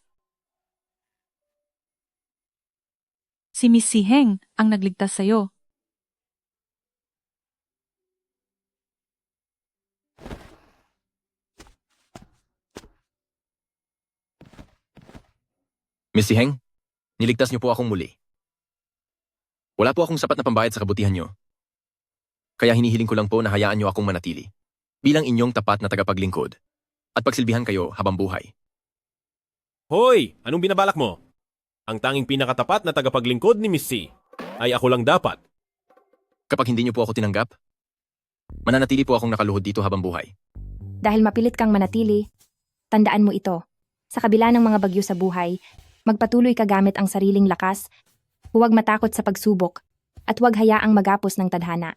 Si Miss Si Heng ang nagligtas sa'yo. Miss Si Heng, niligtas niyo po akong muli. Wala po akong sapat na pambayad sa kabutihan niyo. Kaya hinihiling ko lang po na hayaan niyo akong manatili bilang inyong tapat na tagapaglingkod at pagsilbihan kayo habang buhay. Hoy! Anong binabalak mo? Ang tanging pinakatapat na tagapaglingkod ni Miss C ay ako lang dapat. Kapag hindi niyo po ako tinanggap, mananatili po akong nakaluhod dito habang buhay. Dahil mapilit kang manatili, tandaan mo ito. Sa kabila ng mga bagyo sa buhay, magpatuloy ka gamit ang sariling lakas, huwag matakot sa pagsubok, at huwag hayaang magapos ng tadhana.